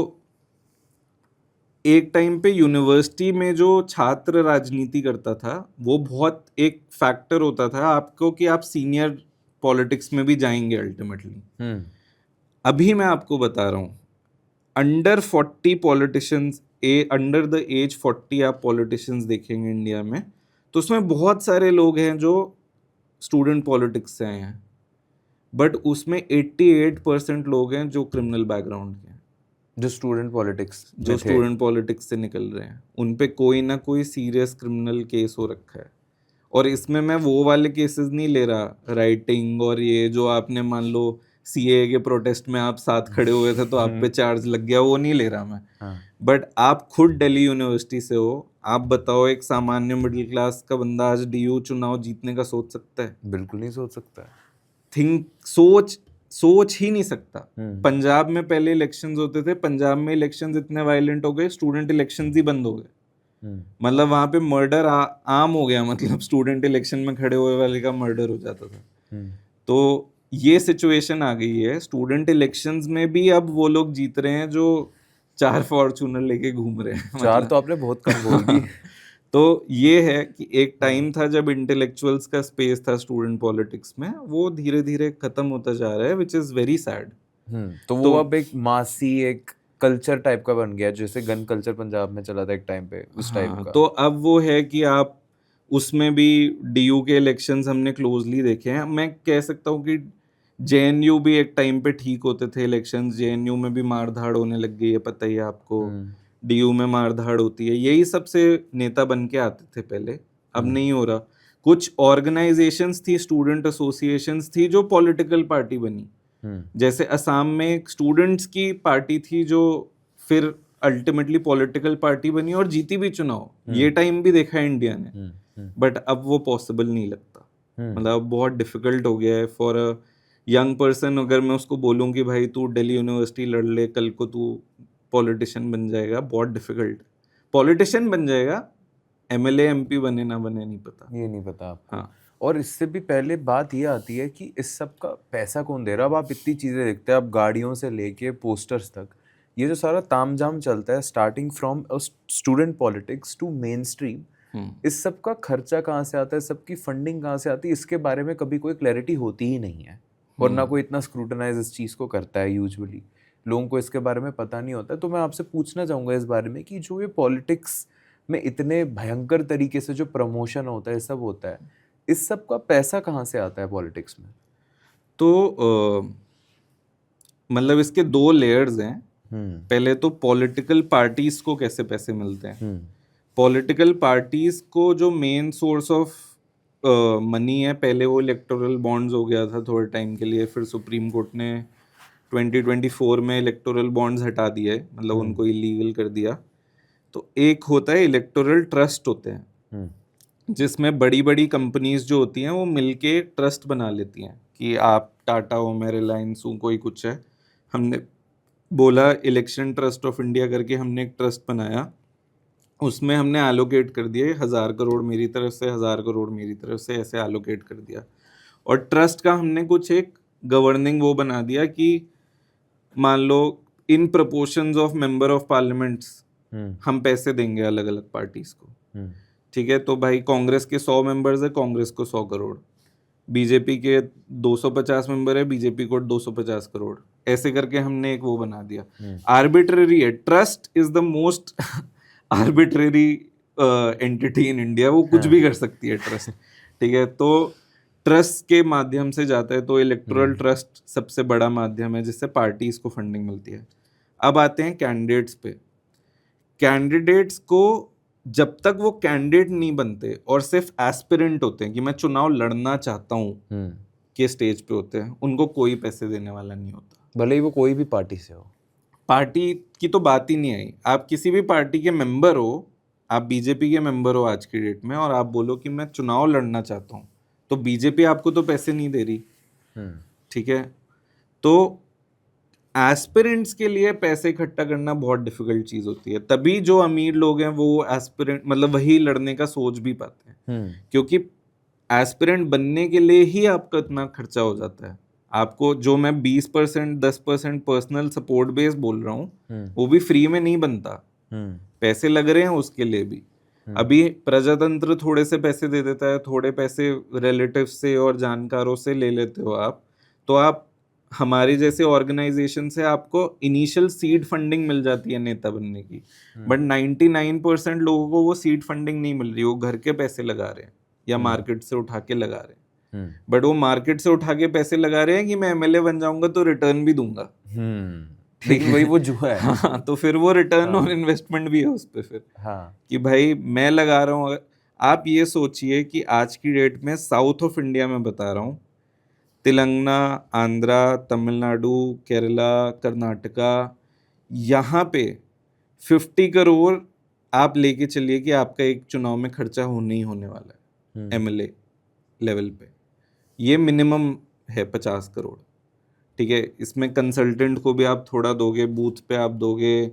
एक टाइम पे यूनिवर्सिटी में जो छात्र राजनीति करता था वो बहुत एक फैक्टर होता था आपको कि आप सीनियर पॉलिटिक्स में भी जाएंगे अल्टीमेटली। अभी मैं आपको बता रहा हूँ, under 40 politicians, under the age 40 आप पॉलिटिशियंस देखेंगे इंडिया में, तो उसमें बहुत सारे लोग हैं जो स्टूडेंट पॉलिटिक्स से आए हैं, बट उसमें 88% लोग हैं जो क्रिमिनल बैकग्राउंड के हैं, जो स्टूडेंट पॉलिटिक्स से निकल रहे हैं। उन पे कोई ना कोई सीरियस क्रिमिनल केस हो रखा है। और इसमें मैं वो वाले केसेस नहीं ले रहा, राइटिंग और ये जो आपने मान लो सीए के प्रोटेस्ट में आप साथ खड़े हुए थे तो आप पे चार्ज लग गया, वो नहीं ले रहा मैं। बट आप खुद दिल्ली यूनिवर्सिटी से हो, आप बताओ एक सामान्य मिडिल क्लास का बंदा आज डीयू चुनाव जीतने का सोच सकता है? बिल्कुल नहीं सोच सकता। सोच ही नहीं सकता। पंजाब में पहले इलेक्शंस होते थे, पंजाब में इलेक्शंस इतने वायलेंट हो गए, स्टूडेंट इलेक्शंस ही बंद हो गए। मतलब वहां पे मर्डर आम हो गया, मतलब स्टूडेंट इलेक्शन में खड़े हुए वाले का मर्डर हो जाता था। तो ये सिचुएशन आ गई है स्टूडेंट इलेक्शंस में भी। अब वो लोग जीत रहे हैं जो 4 फॉर्चूनर लेके घूम रहे हैं। 4 तो आपने बहुत कम बोल दी। तो ये है कि एक टाइम था जब इंटेलेक्चुअल्स का स्पेस था स्टूडेंट पॉलिटिक्स में, वो धीरे धीरे खत्म होता जा रहा है, विच इज वेरी सैड। तो वो अब एक मासी एक कल्चर टाइप का बन गया, जैसे गन कल्चर पंजाब में चला था एक टाइम पे, उस टाइप का। तो अब वो है कि आप उसमें भी डीयू के इलेक्शंस हमने क्लोजली देखे हैं। मैं कह सकता हूँ कि जेएनयू भी एक टाइम पे ठीक होते थे इलेक्शंस, जेएनयू में भी मार धाड़ होने लग गई है, पता ही है आपको। डीयू में मार धाड़ होती है, यही सबसे नेता बन के आते थे पहले, अब नहीं हो रहा। कुछ ऑर्गेनाइजेशंस थी, स्टूडेंट एसोसिएशंस थी जो पॉलिटिकल पार्टी बनी। जैसे असम में एक स्टूडेंट्स की पार्टी थी जो फिर अल्टीमेटली पॉलिटिकल पार्टी बनी और जीती भी चुनाव। ये टाइम भी देखा है इंडिया ने, बट अब वो पॉसिबल नहीं लगता। मतलब बहुत डिफिकल्ट हो गया है फॉर अ यंग पर्सन अगर मैं उसको बोलूँ कि भाई तू दिल्ली यूनिवर्सिटी लड़ ले, कल को तू पॉलिटिशियन बन जाएगा, बहुत डिफिकल्ट। पॉलिटिशियन बन जाएगा, एमएलए एमपी बने ना बने नहीं पता। ये नहीं पता आपको। हाँ। और इससे भी पहले बात ये आती है कि इस सब का पैसा कौन दे रहा है। अब आप इतनी चीज़ें देखते हैं, आप गाड़ियों से लेके पोस्टर्स तक, ये जो सारा तामझाम चलता है starting from student politics to main stream, इस सब का खर्चा कहाँ से आता है, सबकी फंडिंग कहाँ से आती है, इसके बारे में कभी कोई क्लैरिटी होती ही नहीं है। और ना कोई इतना स्क्रूटनाइज इस चीज़ को करता है। यूजुअली लोगों को इसके बारे में पता नहीं होता है। तो मैं आपसे पूछना चाहूँगा इस बारे में कि जो ये पॉलिटिक्स में इतने भयंकर तरीके से जो प्रमोशन होता है, सब होता है, इस सब का पैसा कहाँ से आता है पॉलिटिक्स में? तो मतलब इसके दो लेयर्स हैं। पहले तो पॉलिटिकल पार्टीज को कैसे पैसे मिलते हैं। पॉलिटिकल पार्टीज को जो मेन सोर्स ऑफ मनी है, पहले वो इलेक्टोरल बॉन्ड्स हो गया था थोड़े टाइम के लिए, फिर सुप्रीम कोर्ट ने 2024 में इलेक्टोरल बॉन्ड्स हटा दिए, मतलब उनको इलीगल कर दिया। तो एक होता है इलेक्टोरल ट्रस्ट होते हैं, जिसमें बड़ी बड़ी कंपनीज जो होती हैं वो मिलके ट्रस्ट बना लेती हैं कि आप टाटा हो, मैं रिलायंस हूँ, कोई कुछ है, हमने बोला इलेक्शन ट्रस्ट ऑफ इंडिया करके हमने एक ट्रस्ट बनाया, उसमें हमने एलोकेट कर दिए 1000 करोड़ मेरी तरफ से, 1000 करोड़ मेरी तरफ से, ऐसे एलोकेट कर दिया। और ट्रस्ट का हमने कुछ एक गवर्निंग वो बना दिया कि मान लो in proportions of member of parliaments हम पैसे देंगे अलग अलग पार्टीज को। ठीक है, तो भाई कांग्रेस के 100 मेंबर्स है, कांग्रेस को 100 करोड़, बीजेपी के 250 मेंबर है, बीजेपी को 250 करोड़, ऐसे करके हमने एक वो बना दिया। आर्बिट्रेरी है, trust is the most arbitrary entity in India, वो कुछ भी कर सकती है ट्रस्ट। ठीक है, तो ट्रस्ट के माध्यम से जाता है, तो इलेक्टोरल ट्रस्ट सबसे बड़ा माध्यम है जिससे पार्टीज को फंडिंग मिलती है। अब आते हैं कैंडिडेट्स पे। कैंडिडेट्स को जब तक वो कैंडिडेट नहीं बनते और सिर्फ एस्पिरेंट होते हैं कि मैं चुनाव लड़ना चाहता हूँ के स्टेज पे होते हैं, उनको कोई पैसे देने वाला नहीं होता, भले ही वो कोई भी पार्टी से हो। पार्टी की तो बात ही नहीं आई। आप किसी भी पार्टी के मेंबर हो, आप बीजेपी के मेंबर हो आज की डेट में, और आप बोलो कि मैं चुनाव लड़ना चाहता हूँ, तो बीजेपी आपको तो पैसे नहीं दे रही। ठीक है, तो एस्पिरेंट्स के लिए पैसे इकट्ठा करना बहुत डिफिकल्ट चीज होती है। तभी जो अमीर लोग हैं वो एस्पिरेंट मतलब वही लड़ने का सोच भी पाते हैं, क्योंकि एस्पिरेंट बनने के लिए ही आपका इतना खर्चा हो जाता है। आपको जो मैं 20% 10% पर्सनल सपोर्ट बेस बोल रहा हूँ, वो भी फ्री में नहीं बनता, पैसे लग रहे हैं उसके लिए भी। अभी प्रजातंत्र थोड़े से पैसे दे देता है, थोड़े पैसे रिलेटिव से और जानकारों से ले लेते हो आप, तो आप हमारे जैसे ऑर्गेनाइजेशन से आपको इनिशियल सीड फंडिंग मिल जाती है नेता बनने की। बट 99% लोगों को वो सीड फंडिंग नहीं मिल रही, वो घर के पैसे लगा रहे हैं या मार्केट से उठा के लगा रहे हैं। बट वो मार्केट से उठा के पैसे लगा रहे हैं कि मैं एमएलए बन जाऊंगा तो रिटर्न भी दूंगा। लेकिन वही वो जुआ है। हाँ, तो फिर वो रिटर्न और इन्वेस्टमेंट भी है उस पर फिर। कि भाई मैं लगा रहा हूँ। आप ये सोचिए कि आज की डेट में साउथ ऑफ इंडिया में बता रहा हूँ, तेलंगाना, आंध्रा, तमिलनाडु, केरला, कर्नाटका, यहाँ पे 50 करोड़ आप लेके चलिए कि आपका एक चुनाव में खर्चा होने ही होने वाला है एमएलए लेवल पे। ये मिनिमम है 50 करोड़। ठीक है, इसमें कंसल्टेंट को भी आप थोड़ा दोगे, बूथ पे आप दोगे,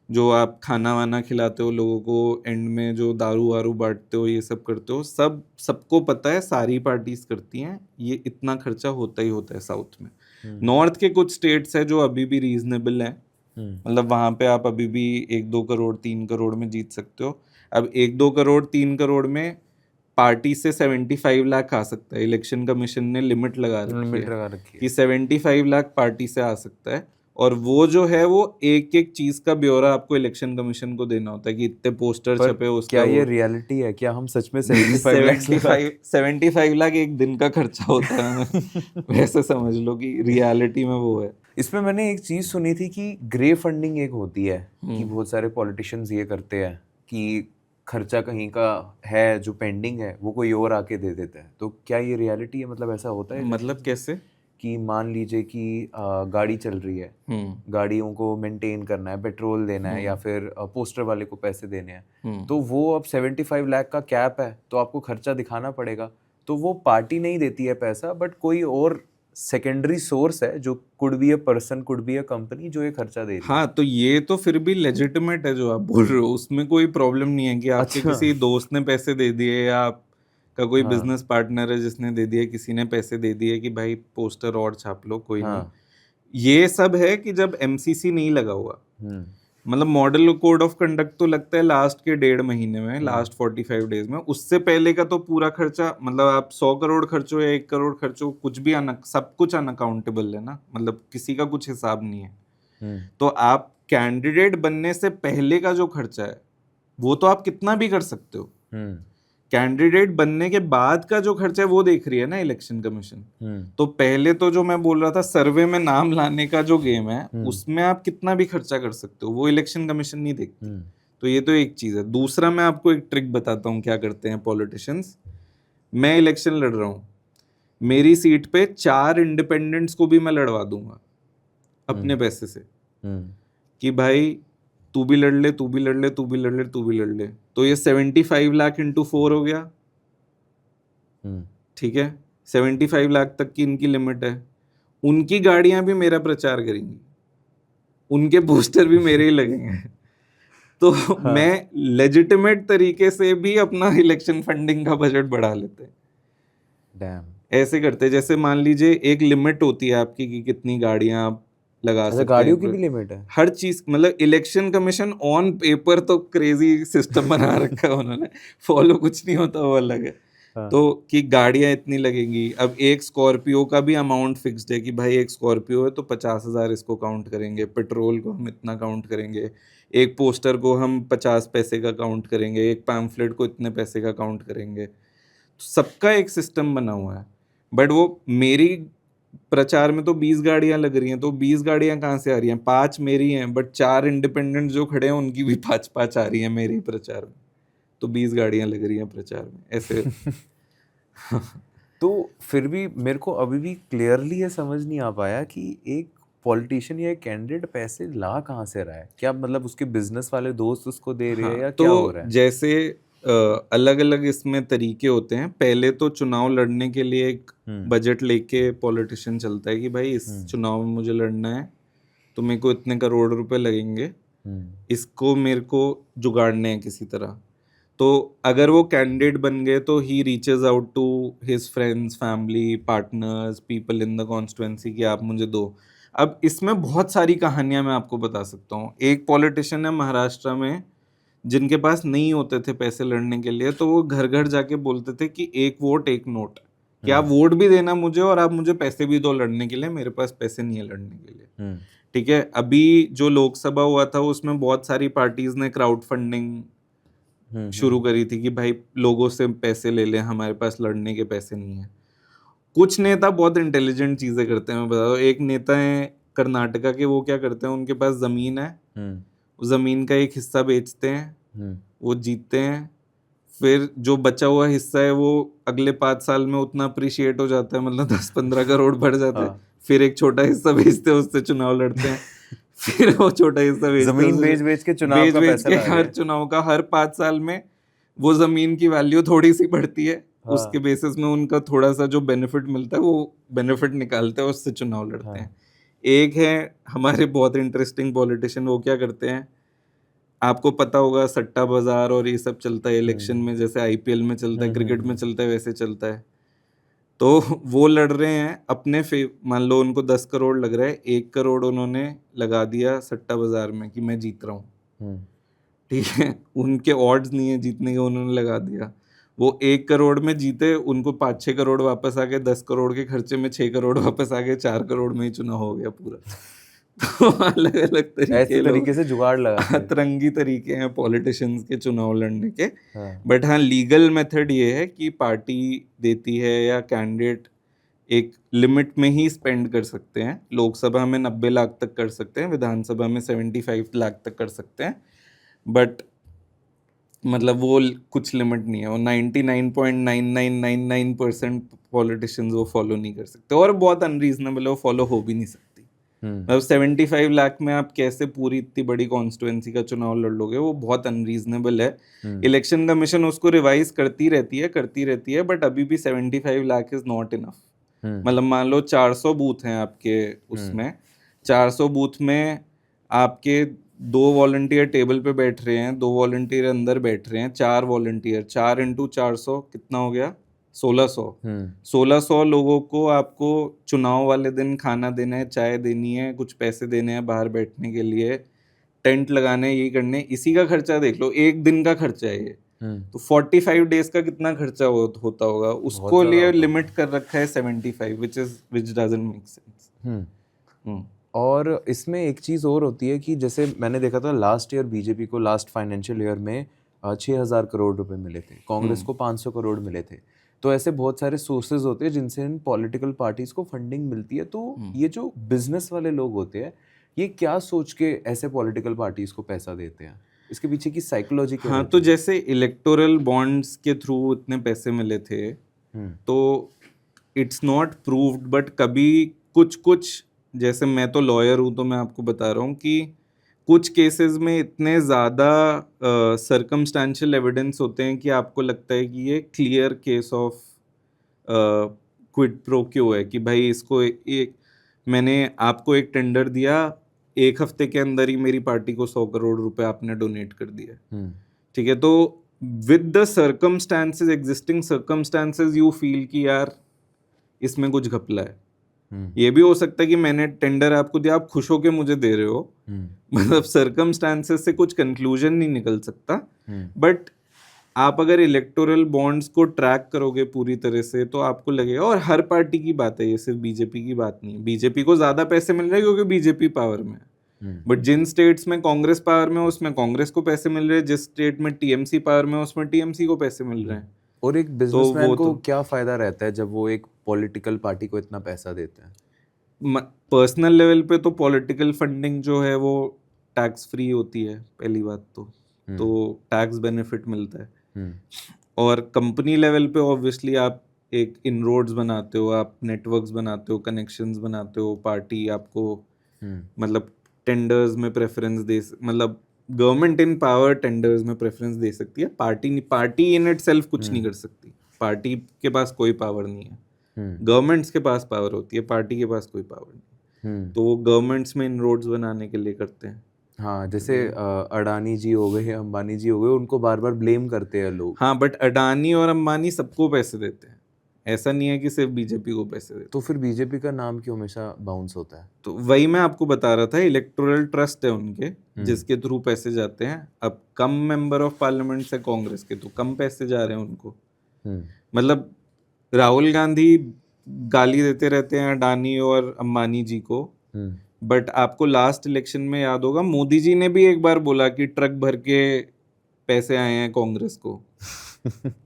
जो आप खाना वाना खिलाते हो लोगों को, एंड में जो दारू वारू बांटते हो, ये सब करते हो, सब सबको पता है, सारी पार्टीज करती हैं, ये इतना खर्चा होता ही होता है साउथ में। नॉर्थ के कुछ स्टेट्स है जो अभी भी रीजनेबल है, मतलब वहां पे आप अभी भी 1-2 करोड़ 3 करोड़ में जीत सकते हो। अब 1-2 करोड़ 3 करोड़ में पार्टी से 75 लाख आ सकता है। इलेक्शन कमीशन ने लिमिट लगा रखी है कि 75 लाख पार्टी से आ सकता है, और वो जो है वो एक एक चीज का ब्यौरा आपको इलेक्शन कमीशन को देना होता है कि इतने पोस्टर छपे उसका। क्या ये रियलिटी है? क्या हम सच में 75 लाख एक दिन का खर्चा होता है वैसे समझ लो कि रियलिटी में वो है। इसमें मैंने एक चीज सुनी थी कि ग्रे फंडिंग एक होती है कि बहुत सारे पॉलिटिशियंस ये करते हैं कि खर्चा कहीं का है जो पेंडिंग है वो कोई और आके दे देता है। तो क्या ये रियलिटी है? मतलब ऐसा होता है? मतलब कैसे? कि मान लीजिए कि गाड़ी चल रही है, गाड़ियों को मेंटेन करना है, पेट्रोल देना है, या फिर पोस्टर वाले को पैसे देने हैं, तो वो अब 75 लाख का कैप है तो आपको खर्चा दिखाना पड़ेगा। तो वो पार्टी नहीं देती है पैसा, बट कोई और सेकेंडरी सोर्स है जो could be a person, could be a company, जो ये खर्चा दे रही है। हाँ, तो ये तो फिर भी लेजिटिमेट है जो आप बोल रहे हो, उसमें कोई प्रॉब्लम नहीं है कि आपके अच्छा। किसी दोस्त ने पैसे दे दिए या आपका कोई हाँ बिजनेस पार्टनर है जिसने दे दिए, किसी ने पैसे दे दिए कि भाई पोस्टर और छाप लो, कोई नहीं। हाँ। ये सब है कि जब एमसीसी नहीं लगा हुआ, मतलब मॉडल कोड ऑफ कंडक्ट तो लगता है लास्ट के 1.5 महीने में, लास्ट 45 डेज में। उससे पहले का तो पूरा खर्चा, मतलब आप 100 करोड़ खर्चो या 1 करोड़ खर्चो, कुछ भी सब कुछ अनअकाउंटेबल है ना, मतलब किसी का कुछ हिसाब नहीं है। तो आप कैंडिडेट बनने से पहले का जो खर्चा है वो तो आप कितना भी कर सकते हो, कैंडिडेट बनने के बाद का जो खर्चा है वो देख रही है ना इलेक्शन कमीशन। तो पहले तो जो मैं बोल रहा था सर्वे में नाम लाने का जो गेम है, उसमें आप कितना भी खर्चा कर सकते हो, वो इलेक्शन कमीशन नहीं देखती। तो ये तो एक चीज है। दूसरा, मैं आपको एक ट्रिक बताता हूँ क्या करते हैं पॉलिटिशियंस। मैं इलेक्शन लड़ रहा हूँ, मेरी सीट पे 4 इंडिपेंडेंट्स को भी मैं लड़वा दूंगा अपने पैसे से, कि भाई तू भी लड़ ले, तू भी लड़ ले, तू भी लड़ ले, तू भी लड़ ले। तो ये 75 लाख इंटू 4 हो गया, ठीक है। 75 लाख तक की इनकी लिमिट है। उनकी गाड़ियां भी मेरा प्रचार करेंगी, उनके पोस्टर भी मेरे ही लगेंगे। तो हाँ। मैं लेजिटिमेट तरीके से भी अपना इलेक्शन फंडिंग का बजट बढ़ा लेते हैं। डैम। ऐसे करते, जैसे मान लीजिए एक लिमिट होती है आपकी कि कितनी गाड़ियां आप लगा अच्छा, सकते गाड़ियों की हैं, भी लिमिट है? हर चीज। मतलब इलेक्शन कमीशन ऑन पेपर तो क्रेजी सिस्टम बना रखा है उन्होंने, फॉलो कुछ नहीं होता, वो अलग है। हाँ। तो कि गाड़ियां इतनी लगेंगी। अब एक स्कॉर्पियो का भी अमाउंट फिक्स्ड है कि भाई एक स्कॉर्पियो है तो 50,000 इसको काउंट करेंगे, पेट्रोल को हम इतना काउंट करेंगे, एक पोस्टर को हम 50 पैसे का काउंट करेंगे, एक पैम्फलेट को इतने पैसे का काउंट करेंगे। तो सबका एक सिस्टम बना हुआ है। बट वो मेरी प्रचार में तो 20 गाड़ियां लग रही हैं, तो 20 गाड़ियां कहाँ से आ रही हैं? 5 मेरी हैं, बट 4 इंडिपेंडेंट जो खड़े हैं उनकी भी 5-5 आ रही हैं मेरे प्रचार में। तो 20 गाड़ियां लग रही हैं प्रचार में, ऐसे। तो फिर भी मेरे को अभी भी क्लियरली ये समझ नहीं आ पाया कि एक पॉलिटिशियन या एक कैंडिडेट पैसे ला कहाँ से रहा है। क्या मतलब उसके बिजनेस वाले दोस्त उसको दे रहे हैं या क्या हो रहा है? जैसे अलग अलग इसमें तरीके होते हैं। पहले तो चुनाव लड़ने के लिए एक बजट लेके पॉलिटिशियन चलता है कि भाई इस चुनाव में मुझे लड़ना है तो मेरे को इतने करोड़ रुपए लगेंगे, इसको मेरे को जुगाड़ने हैं किसी तरह। तो अगर वो कैंडिडेट बन गए तो he reaches out to his friends, family, partners, people in the constituency कि आप मुझे दो। अब इसमें बहुत सारी कहानियां मैं आपको बता सकता हूँ। एक पॉलिटिशियन है महाराष्ट्र में जिनके पास नहीं होते थे पैसे लड़ने के लिए, तो वो घर घर जाके बोलते थे कि एक वोट एक नोट, कि आप वोट भी देना मुझे और आप मुझे पैसे भी दो लड़ने के लिए, मेरे पास पैसे नहीं है लड़ने के लिए। ठीक है। अभी जो लोकसभा हुआ था उसमें बहुत सारी पार्टीज ने क्राउड फंडिंग शुरू करी थी कि भाई लोगों से पैसे ले लें, हमारे पास लड़ने के पैसे नहीं है। कुछ नेता बहुत इंटेलिजेंट चीजें करते हैं, मैं बता दूं। एक नेता है कर्नाटका के, वो क्या करते हैं, उनके पास जमीन है, जमीन का एक हिस्सा बेचते हैं, वो जीतते हैं, फिर जो बचा हुआ हिस्सा है वो अगले 5 साल में उतना अप्रिशिएट हो जाता है, मतलब 10-15 करोड़ बढ़ जाते हैं। फिर एक छोटा हिस्सा बेचते हैं, उससे चुनाव लड़ते हैं। फिर वो छोटा हिस्सा जमीन बेच के चुनाव का पैसा ला रहे हैं। हर चुनाव का हर 5 साल में वो जमीन की वैल्यू थोड़ी सी बढ़ती है, उसके बेसिस में उनका थोड़ा सा जो बेनिफिट मिलता है वो बेनिफिट निकालते हैं, उससे चुनाव लड़ते हैं। एक है हमारे बहुत इंटरेस्टिंग पॉलिटिशियन, वो क्या करते हैं, आपको पता होगा सट्टा बाजार और ये सब चलता है इलेक्शन में, जैसे आईपीएल में चलता है, क्रिकेट में चलता है, वैसे चलता है। तो वो लड़ रहे हैं अपने मान लो उनको 10 करोड़ लग रहा है, 1 करोड़ उन्होंने लगा दिया सट्टा बाजार में कि मैं जीत रहा हूँ, ठीक है। उनके ऑड्स नहीं है जीतने के, उन्होंने लगा दिया। वो 1 करोड़ में जीते, उनको 5-6 करोड़ वापस आ गए, 10 करोड़ के खर्चे में 6 करोड़ वापस आ गए, 4 करोड़ में ही चुनाव हो गया पूरा। तो अलग अलग तरीके से जुगाड़ लगा, अतरंगी तरीके हैं पॉलिटिशियंस के चुनाव लड़ने के। बट हाँ, लीगल मेथड ये है कि पार्टी देती है या कैंडिडेट एक लिमिट में ही स्पेंड कर सकते हैं। लोकसभा में 90 लाख तक कर सकते हैं, विधानसभा में 75 लाख तक कर सकते हैं, बट मतलब वो कुछ लिमिट नहीं है। वो 99.9999% पॉलिटिशियंस वो फॉलो नहीं कर सकते, और बहुत अनरीजनेबल है, वो फॉलो हो भी नहीं सकती। मतलब 75 लाख में आप कैसे पूरी इतनी बड़ी कॉन्स्टिट्यूएंसी का चुनाव लड़ लोगे, वो बहुत अनरीजनेबल है। इलेक्शन कमीशन उसको रिवाइज करती रहती है, बट अभी भी 75 लाख इज नॉट इनफ। मतलब मान लो 400 बूथ हैं आपके उसमें, 400 बूथ में आपके 2 वॉलंटियर टेबल पे बैठ रहे हैं, 2 वॉलंटियर अंदर बैठ रहे हैं, 4 वॉलंटियर, 4 इंटू 400 कितना हो गया? 1600। 1600 लोगों को आपको चुनाव वाले दिन खाना देना है, चाय देनी है, कुछ पैसे देने हैं बाहर बैठने के लिए, टेंट लगाने, यही करने, इसी का खर्चा देख लो, एक दिन का खर्चा है ये। तो 45 डेज का कितना खर्चा होता होगा, उसको लिए लिमिट कर रखा है 75, which doesn't make sense। और इसमें एक चीज़ और होती है कि जैसे मैंने देखा था लास्ट ईयर बीजेपी को लास्ट फाइनेंशियल ईयर में 6,000 करोड़ रुपए मिले थे, कांग्रेस को 500 करोड़ मिले थे। तो ऐसे बहुत सारे सोर्सेज होते हैं जिनसे इन पॉलिटिकल पार्टीज को फंडिंग मिलती है। तो ये जो बिजनेस वाले लोग होते हैं, ये क्या सोच के ऐसे पॉलिटिकल पार्टीज को पैसा देते हैं? इसके पीछे की साइकोलॉजी क्या? हाँ, तो जैसे इलेक्टोरल बॉन्ड्स के थ्रू इतने पैसे मिले थे, तो इट्स नॉट प्रूव्ड, बट कभी कुछ, जैसे मैं तो लॉयर हूँ तो मैं आपको बता रहा हूँ कि कुछ केसेस में इतने ज़्यादा सर्कमस्टेंशियल एविडेंस होते हैं कि आपको लगता है कि ये clear case of quid pro क्यो है, कि भाई इसको मैंने आपको एक टेंडर दिया, 1 हफ्ते के अंदर ही मेरी पार्टी को 100 करोड़ रुपए आपने डोनेट कर दिया। ठीक है, तो with the circumstances, existing circumstances, you feel कि यार इसमें कुछ घपला है। ये भी हो सकता है कि मैंने टेंडर आपको दिया, आप खुश होके मुझे दे रहे हो, मतलब सर्कमस्टांसेस से कुछ कंक्लूजन नहीं निकल सकता। बट आप अगर इलेक्टोरल बॉन्ड्स को ट्रैक करोगे पूरी तरह से, तो आपको लगेगा, और हर पार्टी की बात है ये, सिर्फ बीजेपी की बात नहीं है। बीजेपी को ज्यादा पैसे मिल रहे हैं क्योंकि बीजेपी पावर में है, बट जिन स्टेट्स में कांग्रेस पावर में, उसमें कांग्रेस को पैसे मिल रहे हैं, जिस स्टेट में टीएमसी पावर में, उसमें टीएमसी को पैसे मिल रहे हैं। और एक बिजनेसमैन को क्या फायदा रहता है जब वो एक पॉलिटिकल पार्टी को इतना पैसा देता है? पर्सनल लेवल पे तो पॉलिटिकल फंडिंग जो है वो टैक्स फ्री होती है, पहली बात तो टैक्स बेनिफिट मिलता है। और कंपनी लेवल पे ऑब्वियसली आप एक इनरोड्स बनाते हो, आप नेटवर्क्स बनाते हो, कनेक्शंस बनाते हो, पार्टी आपको मतलब टेंडर्स में प्रेफरेंस दे, मतलब गवर्नमेंट इन पावर टेंडर्स में प्रेफरेंस दे सकती है। पार्टी इन इटसेल्फ कुछ नहीं कर सकती, पार्टी के पास कोई पावर नहीं है। गवर्नमेंट्स के पास पावर होती है, पार्टी के पास कोई पावर नहीं। तो वो गवर्नमेंट्स में इनरोड्स बनाने के लिए करते हैं। हाँ, जैसे अडानी जी हो गए, अंबानी जी हो गए, उनको बार बार ब्लेम करते हैं लोग। हाँ, बट अडानी और अंबानी सबको पैसे देते हैं, ऐसा नहीं है कि सिर्फ बीजेपी को पैसे देते। तो फिर बीजेपी का नाम क्यों हमेशा बाउंस होता है? तो वही मैं आपको बता रहा था, इलेक्टोरल ट्रस्ट है उनके, जिसके थ्रू पैसे जाते हैं। अब कम मेंबर ऑफ पार्लियामेंट से कांग्रेस के, तो कम पैसे जा रहे हैं उनको। मतलब राहुल गांधी गाली देते रहते हैं अडानी और अंबानी जी को, बट आपको लास्ट इलेक्शन में याद होगा, मोदी जी ने भी एक बार बोला कि ट्रक भर के पैसे आए हैं कांग्रेस को।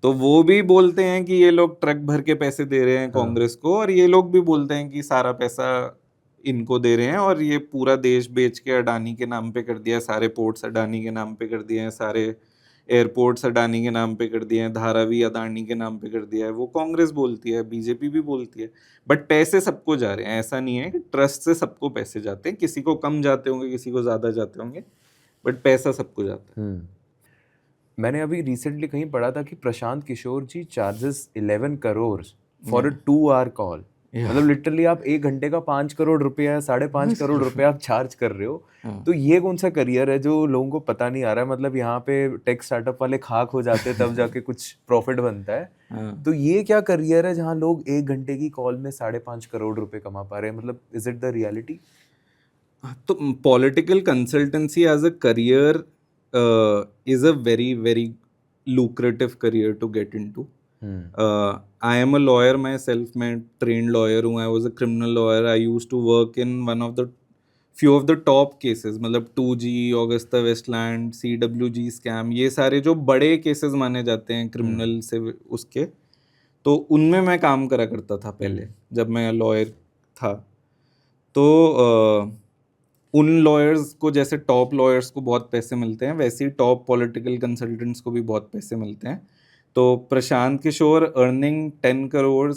तो वो भी बोलते हैं कि ये लोग ट्रक भर के पैसे दे रहे हैं कांग्रेस को, और ये लोग भी बोलते हैं कि सारा पैसा इनको दे रहे हैं, और ये पूरा देश बेच के अडानी के नाम पे कर दिया, सारे पोर्ट्स अडानी के नाम पे कर दिए हैं, सारे एयरपोर्ट्स अडानी के नाम पे कर दिए हैं, धारावी अडानी के नाम पे कर दिया है। वो कांग्रेस बोलती है, बीजेपी भी बोलती है, बट पैसे सबको जा रहे हैं। ऐसा नहीं है कि ट्रस्ट से सबको पैसे जाते हैं, किसी को कम जाते होंगे, किसी को ज्यादा जाते होंगे, बट पैसा सबको जाता है। मैंने अभी रिसेंटली कहीं पढ़ा था कि Prashant Kishor ji charges 11 crore for a 2 hour call. मतलब लिटरली आप 1 घंटे का 5 करोड़ रुपया या 5.5 करोड़ रुपया आप चार्ज कर रहे हो। तो ये कौन सा करियर है जो लोगों को पता नहीं आ रहा है? मतलब यहाँ पे टेक स्टार्टअप वाले खाक हो जाते हैं, तब जाके कुछ प्रॉफिट बनता है। तो ये क्या करियर है जहाँ लोग 1 घंटे की कॉल में 5.5 करोड़ रुपए कमा पा रहे हैं? मतलब इज इट द रियलिटी? तो political consultancy as a career is a very very lucrative career to get into. I am a lawyer myself, मैं trained lawyer हूँ। I was a criminal lawyer. I used to work in one of the few of the top cases, मतलब 2G, Augusta Westland, CWG scam, ये सारे जो बड़े cases माने जाते हैं क्रिमिनल से उसके, तो उनमें मैं काम करा करता था पहले जब मैं लॉयर था। तो उन लॉयर्स को, जैसे टॉप लॉयर्स को बहुत पैसे मिलते हैं, वैसे ही टॉप पॉलिटिकल कंसल्टेंट्स को भी बहुत पैसे मिलते हैं। तो Prashant Kishor earning 10 crore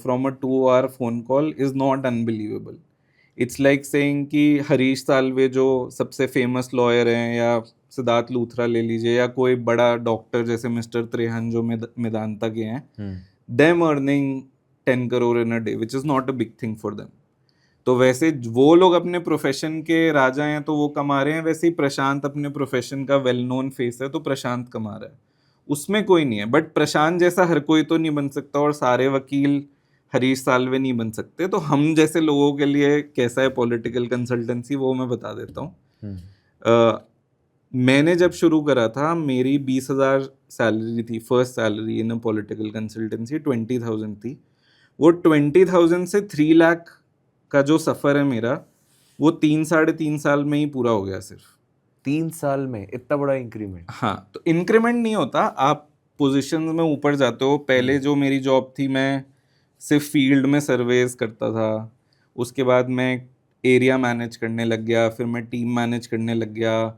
from a 2 hour phone call is not unbelievable. It's like saying कि हरीश साल्वे जो सबसे फेमस लॉयर हैं, या सिद्धार्थ लूथरा ले लीजिए, या कोई बड़ा डॉक्टर जैसे मिस्टर त्रेहन जो मेदांता के हैं, them earning 10 crore in a day, which is not a big thing for them. तो वैसे वो लोग अपने प्रोफेशन के राजा हैं तो वो कमा रहे हैं, वैसे ही प्रशांत अपने प्रोफेशन का वेल नोन फेस है तो प्रशांत कमा रहा है, उसमें कोई नहीं है. बट प्रशांत जैसा हर कोई तो नहीं बन सकता और सारे वकील हरीश साल्वे नहीं बन सकते. तो हम जैसे लोगों के लिए कैसा है पॉलिटिकल कंसल्टेंसी, वो मैं बता देता हूँ. मैंने जब शुरू करा था मेरी 20,000 सैलरी थी, first salary in a political consultancy 20,000 थी. वो 20,000 से 3 लाख का जो सफ़र है मेरा, वो 3-3.5 साल में ही पूरा हो गया सिर्फ. 3 साल में इतना बड़ा इंक्रीमेंट? हाँ, तो इंक्रीमेंट नहीं होता, आप पोजीशन में ऊपर जाते हो. पहले जो मेरी जॉब थी, मैं सिर्फ फील्ड में सर्वेज करता था, उसके बाद मैं एरिया मैनेज करने लग गया, फिर मैं टीम मैनेज करने लग गया,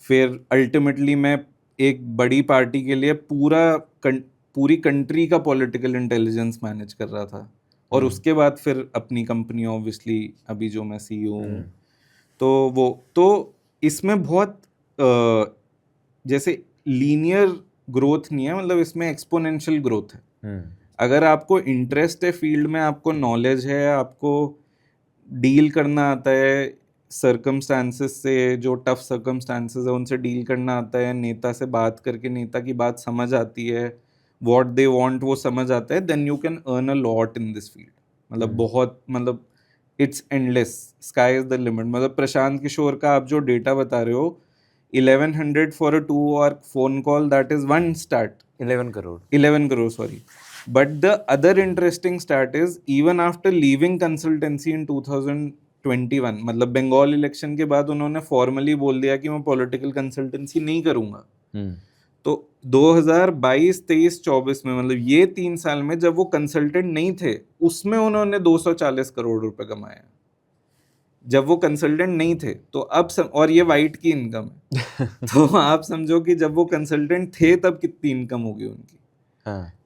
फिर अल्टीमेटली मैं एक बड़ी पार्टी के लिए पूरी कंट्री का पॉलिटिकल इंटेलिजेंस मैनेज कर रहा था. और उसके बाद फिर अपनी कंपनी, ऑब्वियसली अभी जो मैं CEO हूँ, तो इसमें बहुत जैसे लीनियर ग्रोथ नहीं है, मतलब इसमें एक्सपोनेंशियल ग्रोथ है. अगर आपको इंटरेस्ट है फील्ड में, आपको नॉलेज है, आपको डील करना आता है सर्कमस्टांसेस से, जो टफ सर्कमस्टांसेस है उनसे डील करना आता है, नेता से बात करके नेता की बात समझ आती है, व्हाट दे वांट वो समझ आता है, then you can earn a lot in this field. मतलब बहुत, मतलब it's endless, sky is the limit. मतलब प्रशांत किशोर का आप जो डेटा बता रहे हो, 1100 for a 2 hour phone call, that is one start. 11 crore, sorry. But the other interesting stat is, even after leaving consultancy in 2021, मतलब बंगाल इलेक्शन के बाद उन्होंने फॉर्मली बोल दिया कि मैं पॉलिटिकल कंसल्टेंसी नहीं करूंगा. तो 2022, 23, 24 में, मतलब ये 3 साल में जब वो कंसल्टेंट नहीं थे, उसमें उन्होंने 240 करोड़ रुपए कमाए. जब वो कंसल्टेंट नहीं थे तो अब और ये वाइट की इनकम है. तो आप समझो कि जब वो कंसल्टेंट थे तब कितनी इनकम होगी उनकी.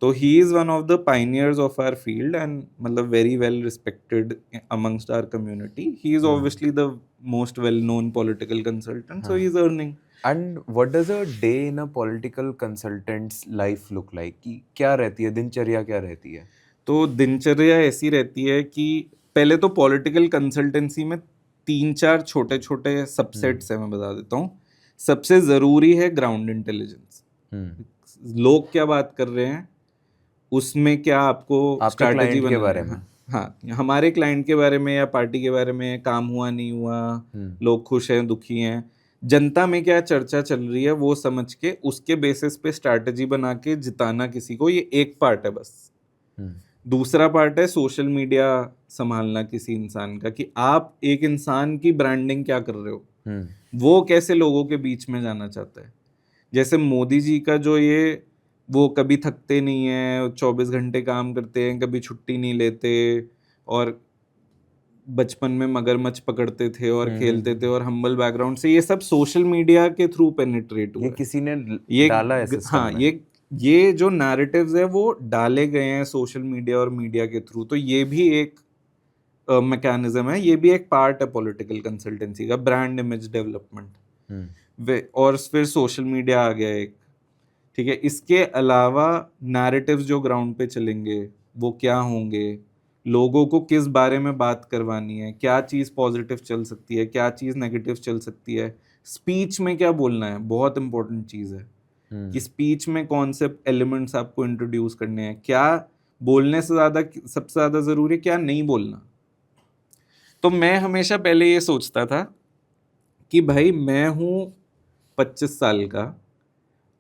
तो he is one of the pioneers of our field and मतलब very well respected amongst our community. He is obviously the most well known political consultant, so he is earning. And what does a day in a political consultant's life look like? कि क्या रहती है, दिनचर्या क्या रहती है? तो दिनचर्या ऐसी रहती है कि पहले तो पॉलिटिकल कंसल्टेंसी में 3-4 छोटे छोटे सबसेट्स हैं, मैं बता देता हूँ. सबसे ज़रूरी है ग्राउंड इंटेलिजेंस. लोग क्या बात कर रहे हैं, उसमें क्या आपको स्ट्रैटेजी के बारे में, हाँ, हमारे क्लाइंट के बारे में या पार्टी के बारे में, काम हुआ नहीं हुआ, लोग खुश हैं दुखी हैं, जनता में क्या चर्चा चल रही है, वो समझ के उसके बेसिस पे स्ट्रैटेजी बना के जिताना किसी को. ये एक पार्ट है बस. दूसरा पार्ट है सोशल मीडिया संभालना किसी इंसान का, कि आप एक इंसान की ब्रांडिंग क्या कर रहे हो, वो कैसे लोगों के बीच में जाना चाहता है. जैसे मोदी जी का जो ये, वो कभी थकते नहीं हैं, 24 घंटे काम करते हैं, कभी छुट्टी नहीं लेते, और बचपन में मगरमच्छ पकड़ते थे और खेलते थे, और हम्बल बैकग्राउंड से, ये सब सोशल मीडिया के थ्रू पेनिट्रेट हुआ. ये किसी ने डाला है सिस्टम हाँ, में. ये जो नैरेटिव्स है वो डाले गए हैं सोशल मीडिया और मीडिया के थ्रू. तो ये भी एक मैकेनिज्म है, ये भी एक पार्ट है पॉलिटिकल कंसल्टेंसी का, ब्रांड इमेज डेवलपमेंट. और फिर सोशल मीडिया आ गया एक, ठीक है. इसके अलावा नैरेटिव्स जो ग्राउंड पे चलेंगे वो क्या होंगे, लोगों को किस बारे में बात करवानी है, क्या चीज़ पॉजिटिव चल सकती है, क्या चीज़ नेगेटिव चल सकती है, स्पीच में क्या बोलना है, बहुत इंपॉर्टेंट चीज़ है कि स्पीच में कौन से एलिमेंट्स आपको इंट्रोड्यूस करने हैं, क्या बोलने से ज़्यादा, सबसे ज़्यादा ज़रूरी क्या नहीं बोलना. तो मैं हमेशा पहले ये सोचता था कि भाई मैं हूँ 25 साल का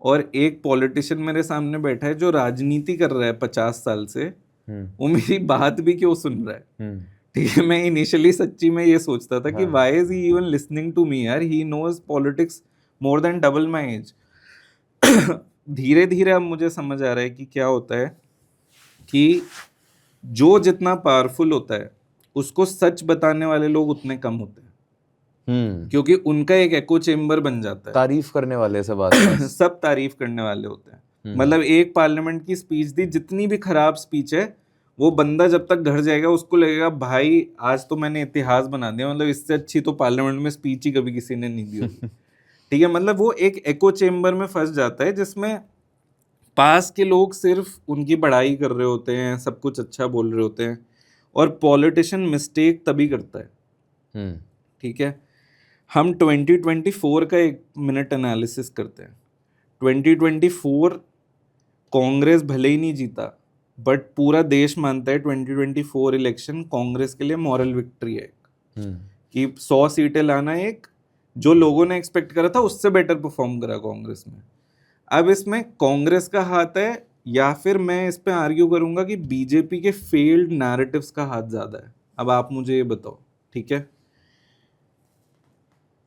और एक पॉलिटिशियन मेरे सामने बैठा है जो राजनीति कर रहा है 50 साल से, वो मेरी बात भी क्यों सुन रहा है. ठीक है, मैं इनिशियली सच्ची में ये सोचता था कि why is he even listening to me यार, he knows politics more than double my age. धीरे धीरे अब मुझे समझ आ रहा है कि क्या होता है कि जो जितना पावरफुल होता है उसको सच बताने वाले लोग उतने कम होते हैं, क्योंकि उनका एक एको चेम्बर बन जाता है. तारीफ करने वाले सब सब तारीफ करने वाले होते हैं. मतलब एक पार्लियामेंट की स्पीच दी, जितनी भी खराब स्पीच है, वो बंदा जब तक घर जाएगा उसको लगेगा भाई आज तो मैंने इतिहास बना दिया, मतलब इससे अच्छी तो पार्लियामेंट में स्पीच ही कभी किसी ने नहीं दी होगी. ठीक है, मतलब वो एक एको चेम्बर में फंस जाता है जिसमें पास के लोग सिर्फ उनकी बढ़ाई कर रहे होते हैं, सब कुछ अच्छा बोल रहे होते हैं, और पॉलिटिशियन मिस्टेक तभी करता है। ठीक है, हम 2024 का 1 मिनट एनालिसिस करते हैं। 2024 कांग्रेस भले ही नहीं जीता, बट पूरा देश मानता है 2024 इलेक्शन कांग्रेस के लिए मॉरल विक्ट्री है कि 100 सीटें लाना, एक जो लोगों ने एक्सपेक्ट करा था उससे बेटर परफॉर्म करा कांग्रेस में। अब इसमें कांग्रेस का हाथ है, या फिर मैं इस पे आर्ग्यू करूंगा कि बीजेपी के फेल्ड नैरेटिव्स का हाथ ज्यादा है। अब आप मुझे ये बताओ, ठीक है,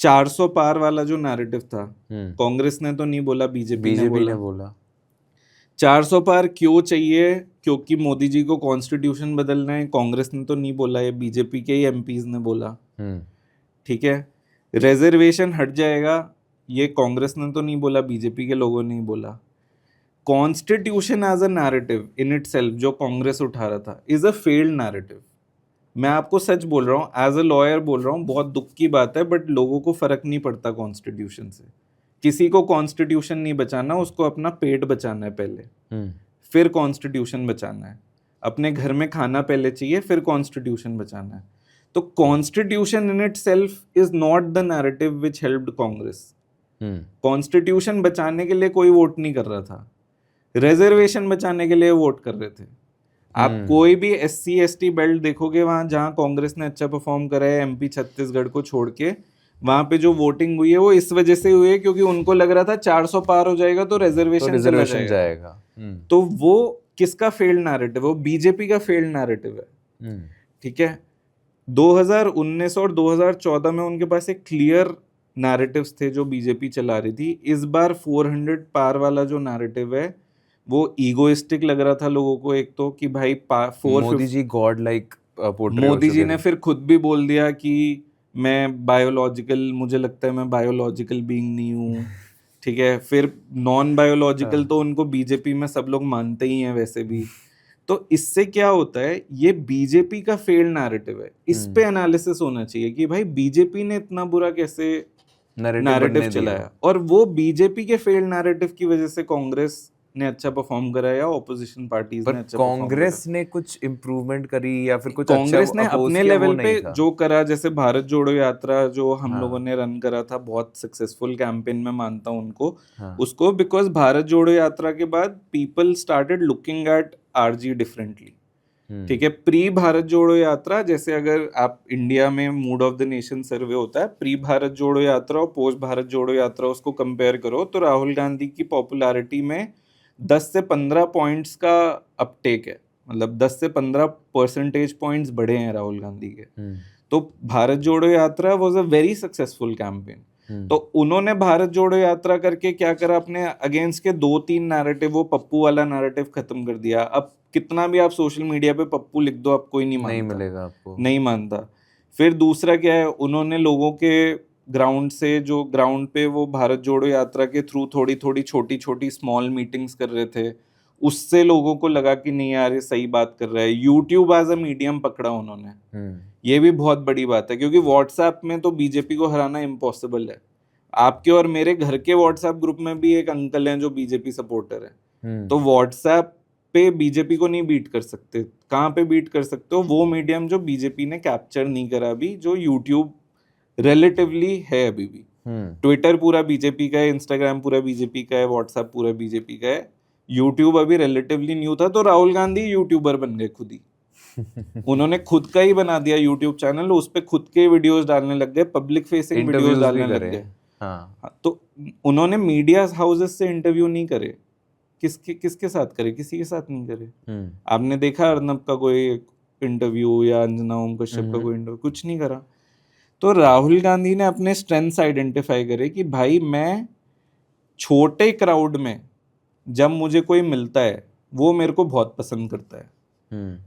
400 पार वाला जो नैरेटिव था, कांग्रेस ने तो नहीं बोला, बीजेपी ने बोला। 400 पार क्यों चाहिए? क्योंकि मोदी जी को कॉन्स्टिट्यूशन बदलना है। कांग्रेस ने तो नहीं बोला, ये बीजेपी के ही एमपीज ने बोला। ठीक है, रिजर्वेशन हट जाएगा, ये कांग्रेस ने तो नहीं बोला, बीजेपी के लोगों ने ही बोला। Constitution as a narrative in itself जो कांग्रेस उठा रहा था इज अ फेल्ड नैरेटिव। मैं आपको सच बोल रहा हूँ, एज अ लॉयर बोल रहा हूँ, बहुत दुख की बात है, बट लोगों को फर्क नहीं पड़ता कॉन्स्टिट्यूशन से। किसी को कॉन्स्टिट्यूशन नहीं बचाना, उसको अपना पेट बचाना है पहले, फिर कॉन्स्टिट्यूशन बचाना है। अपने घर में खाना पहले चाहिए, फिर कॉन्स्टिट्यूशन बचाना है। तो constitution in itself is not the narrative which helped Congress. Constitution बचाने के लिए कोई वोट नहीं कर रहा था, रिजर्वेशन बचाने के लिए वोट कर रहे थे। आप कोई भी SC ST बेल्ट देखोगे, वहां जहां कांग्रेस ने अच्छा परफॉर्म करा है, MP छत्तीसगढ़ को छोड़ के, वहां पे जो वोटिंग हुई है वो इस वजह से हुई है क्योंकि उनको लग रहा था 400 पार हो जाएगा तो रिजर्वेशन चला जाएगा। तो वो किसका फेल्ड नैरेटिव है? वो बीजेपी का फेल्ड नैरेटिव है। ठीक है, 2019 और 2014 में उनके पास एक क्लियर नैरेटिव्स थे जो बीजेपी चला रही थी। इस बार 400 पार वाला जो नैरेटिव है वो ईगोइस्टिक लग रहा था लोगों को, एक तो कि भाई मोदी जी गॉड लाइक मोदी जी ने फिर खुद भी बोल दिया कि मैं बायोलॉजिकल, मुझे लगता है मैं बायोलॉजिकल बीइंग नहीं हूँ। ठीक है, फिर नॉन बायोलॉजिकल तो उनको बीजेपी में सब लोग मानते ही हैं वैसे भी। तो इससे क्या होता है, ये बीजेपी का फेल्ड नैरेटिव है। इस पे एनालिसिस होना चाहिए कि भाई बीजेपी ने इतना बुरा कैसे नैरेटिव चलाया, और वो बीजेपी के फेल्ड नैरेटिव की वजह से कांग्रेस ने अच्छा परफॉर्म करा या ऑपोजिशन पार्टीज ने अच्छा परफॉर्म करा। कांग्रेस ने कुछ इम्प्रूवमेंट करी या फिर कुछ कांग्रेस अच्छा ने अपने लेवल पे जो करा, जैसे भारत जोड़ो यात्रा जो हम लोगों ने रन करा था, बहुत सक्सेसफुल कैंपेन में मानता हूँ उनको, उसको, बिकॉज भारत जोड़ो यात्रा के बाद people started looking at RG differently. ठीक है, प्री भारत जोड़ो यात्रा, जैसे अगर आप इंडिया में मूड ऑफ द नेशन सर्वे होता है, प्री भारत जोड़ो यात्रा और पोस्ट भारत जोड़ो यात्रा उसको कंपेयर करो, तो राहुल गांधी की पॉपुलैरिटी में 10 से 15 पॉइंट्स का अपटेक है। मतलब 10 से 15 परसेंटेज पॉइंट्स बढ़े हैं राहुल गांधी के। तो भारत जोड़ो यात्रा was a very successful campaign. तो उन्होंने भारत जोड़ो यात्रा करके क्या करा, अपने अगेंस्ट के 2-3 नैरेटिव, वो पप्पू वाला नैरेटिव खत्म कर दिया। अब कितना भी आप सोशल मीडिया पे पप्पू लिख दो, आप कोई नहीं मानता, नहीं मिलेगा आपको, नहीं मानता। फिर दूसरा क्या है, उन्होंने लोगों के ग्राउंड से, जो ग्राउंड पे वो भारत जोड़ो यात्रा के थ्रू थोड़ी थोड़ी छोटी छोटी स्मॉल मीटिंग्स कर रहे थे, उससे लोगों को लगा कि नहीं यार ये सही बात कर रहा है। यूट्यूब एज अ मीडियम पकड़ा उन्होंने, ये भी बहुत बड़ी बात है, क्योंकि व्हाट्सएप में तो बीजेपी को हराना इम्पॉसिबल है। आपके और मेरे घर के व्हाट्सएप ग्रुप में भी एक अंकल हैं जो बीजेपी सपोर्टर है, तो व्हाट्सएप पे बीजेपी को नहीं बीट कर सकते। कहाँ पे बीट कर सकते हो? वो मीडियम जो बीजेपी ने कैप्चर नहीं करा अभी, जो यूट्यूब रिलेटिवली है अभी भी। ट्विटर पूरा बीजेपी का है, इंस्टाग्राम पूरा बीजेपी का है, व्हाट्सएप पूरा बीजेपी का है। यूट्यूब अभी रिलेटिवली न्यू था, तो राहुल गांधी यूट्यूबर बन गए खुद ही। उन्होंने खुद का ही बना दिया यूट्यूब चैनल, उस पे खुद के वीडियोस डालने लग गए, पब्लिक फेसिंग वीडियोस डालने लग गए। तो उन्होंने मीडिया हाउसेस से इंटरव्यू नहीं करे, किसके साथ करे? किसी के साथ नहीं करे। आपने देखा अर्नब का कोई इंटरव्यू या अंजना ओम कश्यप का कोई इंटरव्यू? कुछ नहीं करा। तो राहुल गांधी ने अपने स्ट्रेंथ्स आइडेंटिफाई करे कि भाई मैं छोटे क्राउड में जब मुझे कोई मिलता है वो मेरे को बहुत पसंद करता है,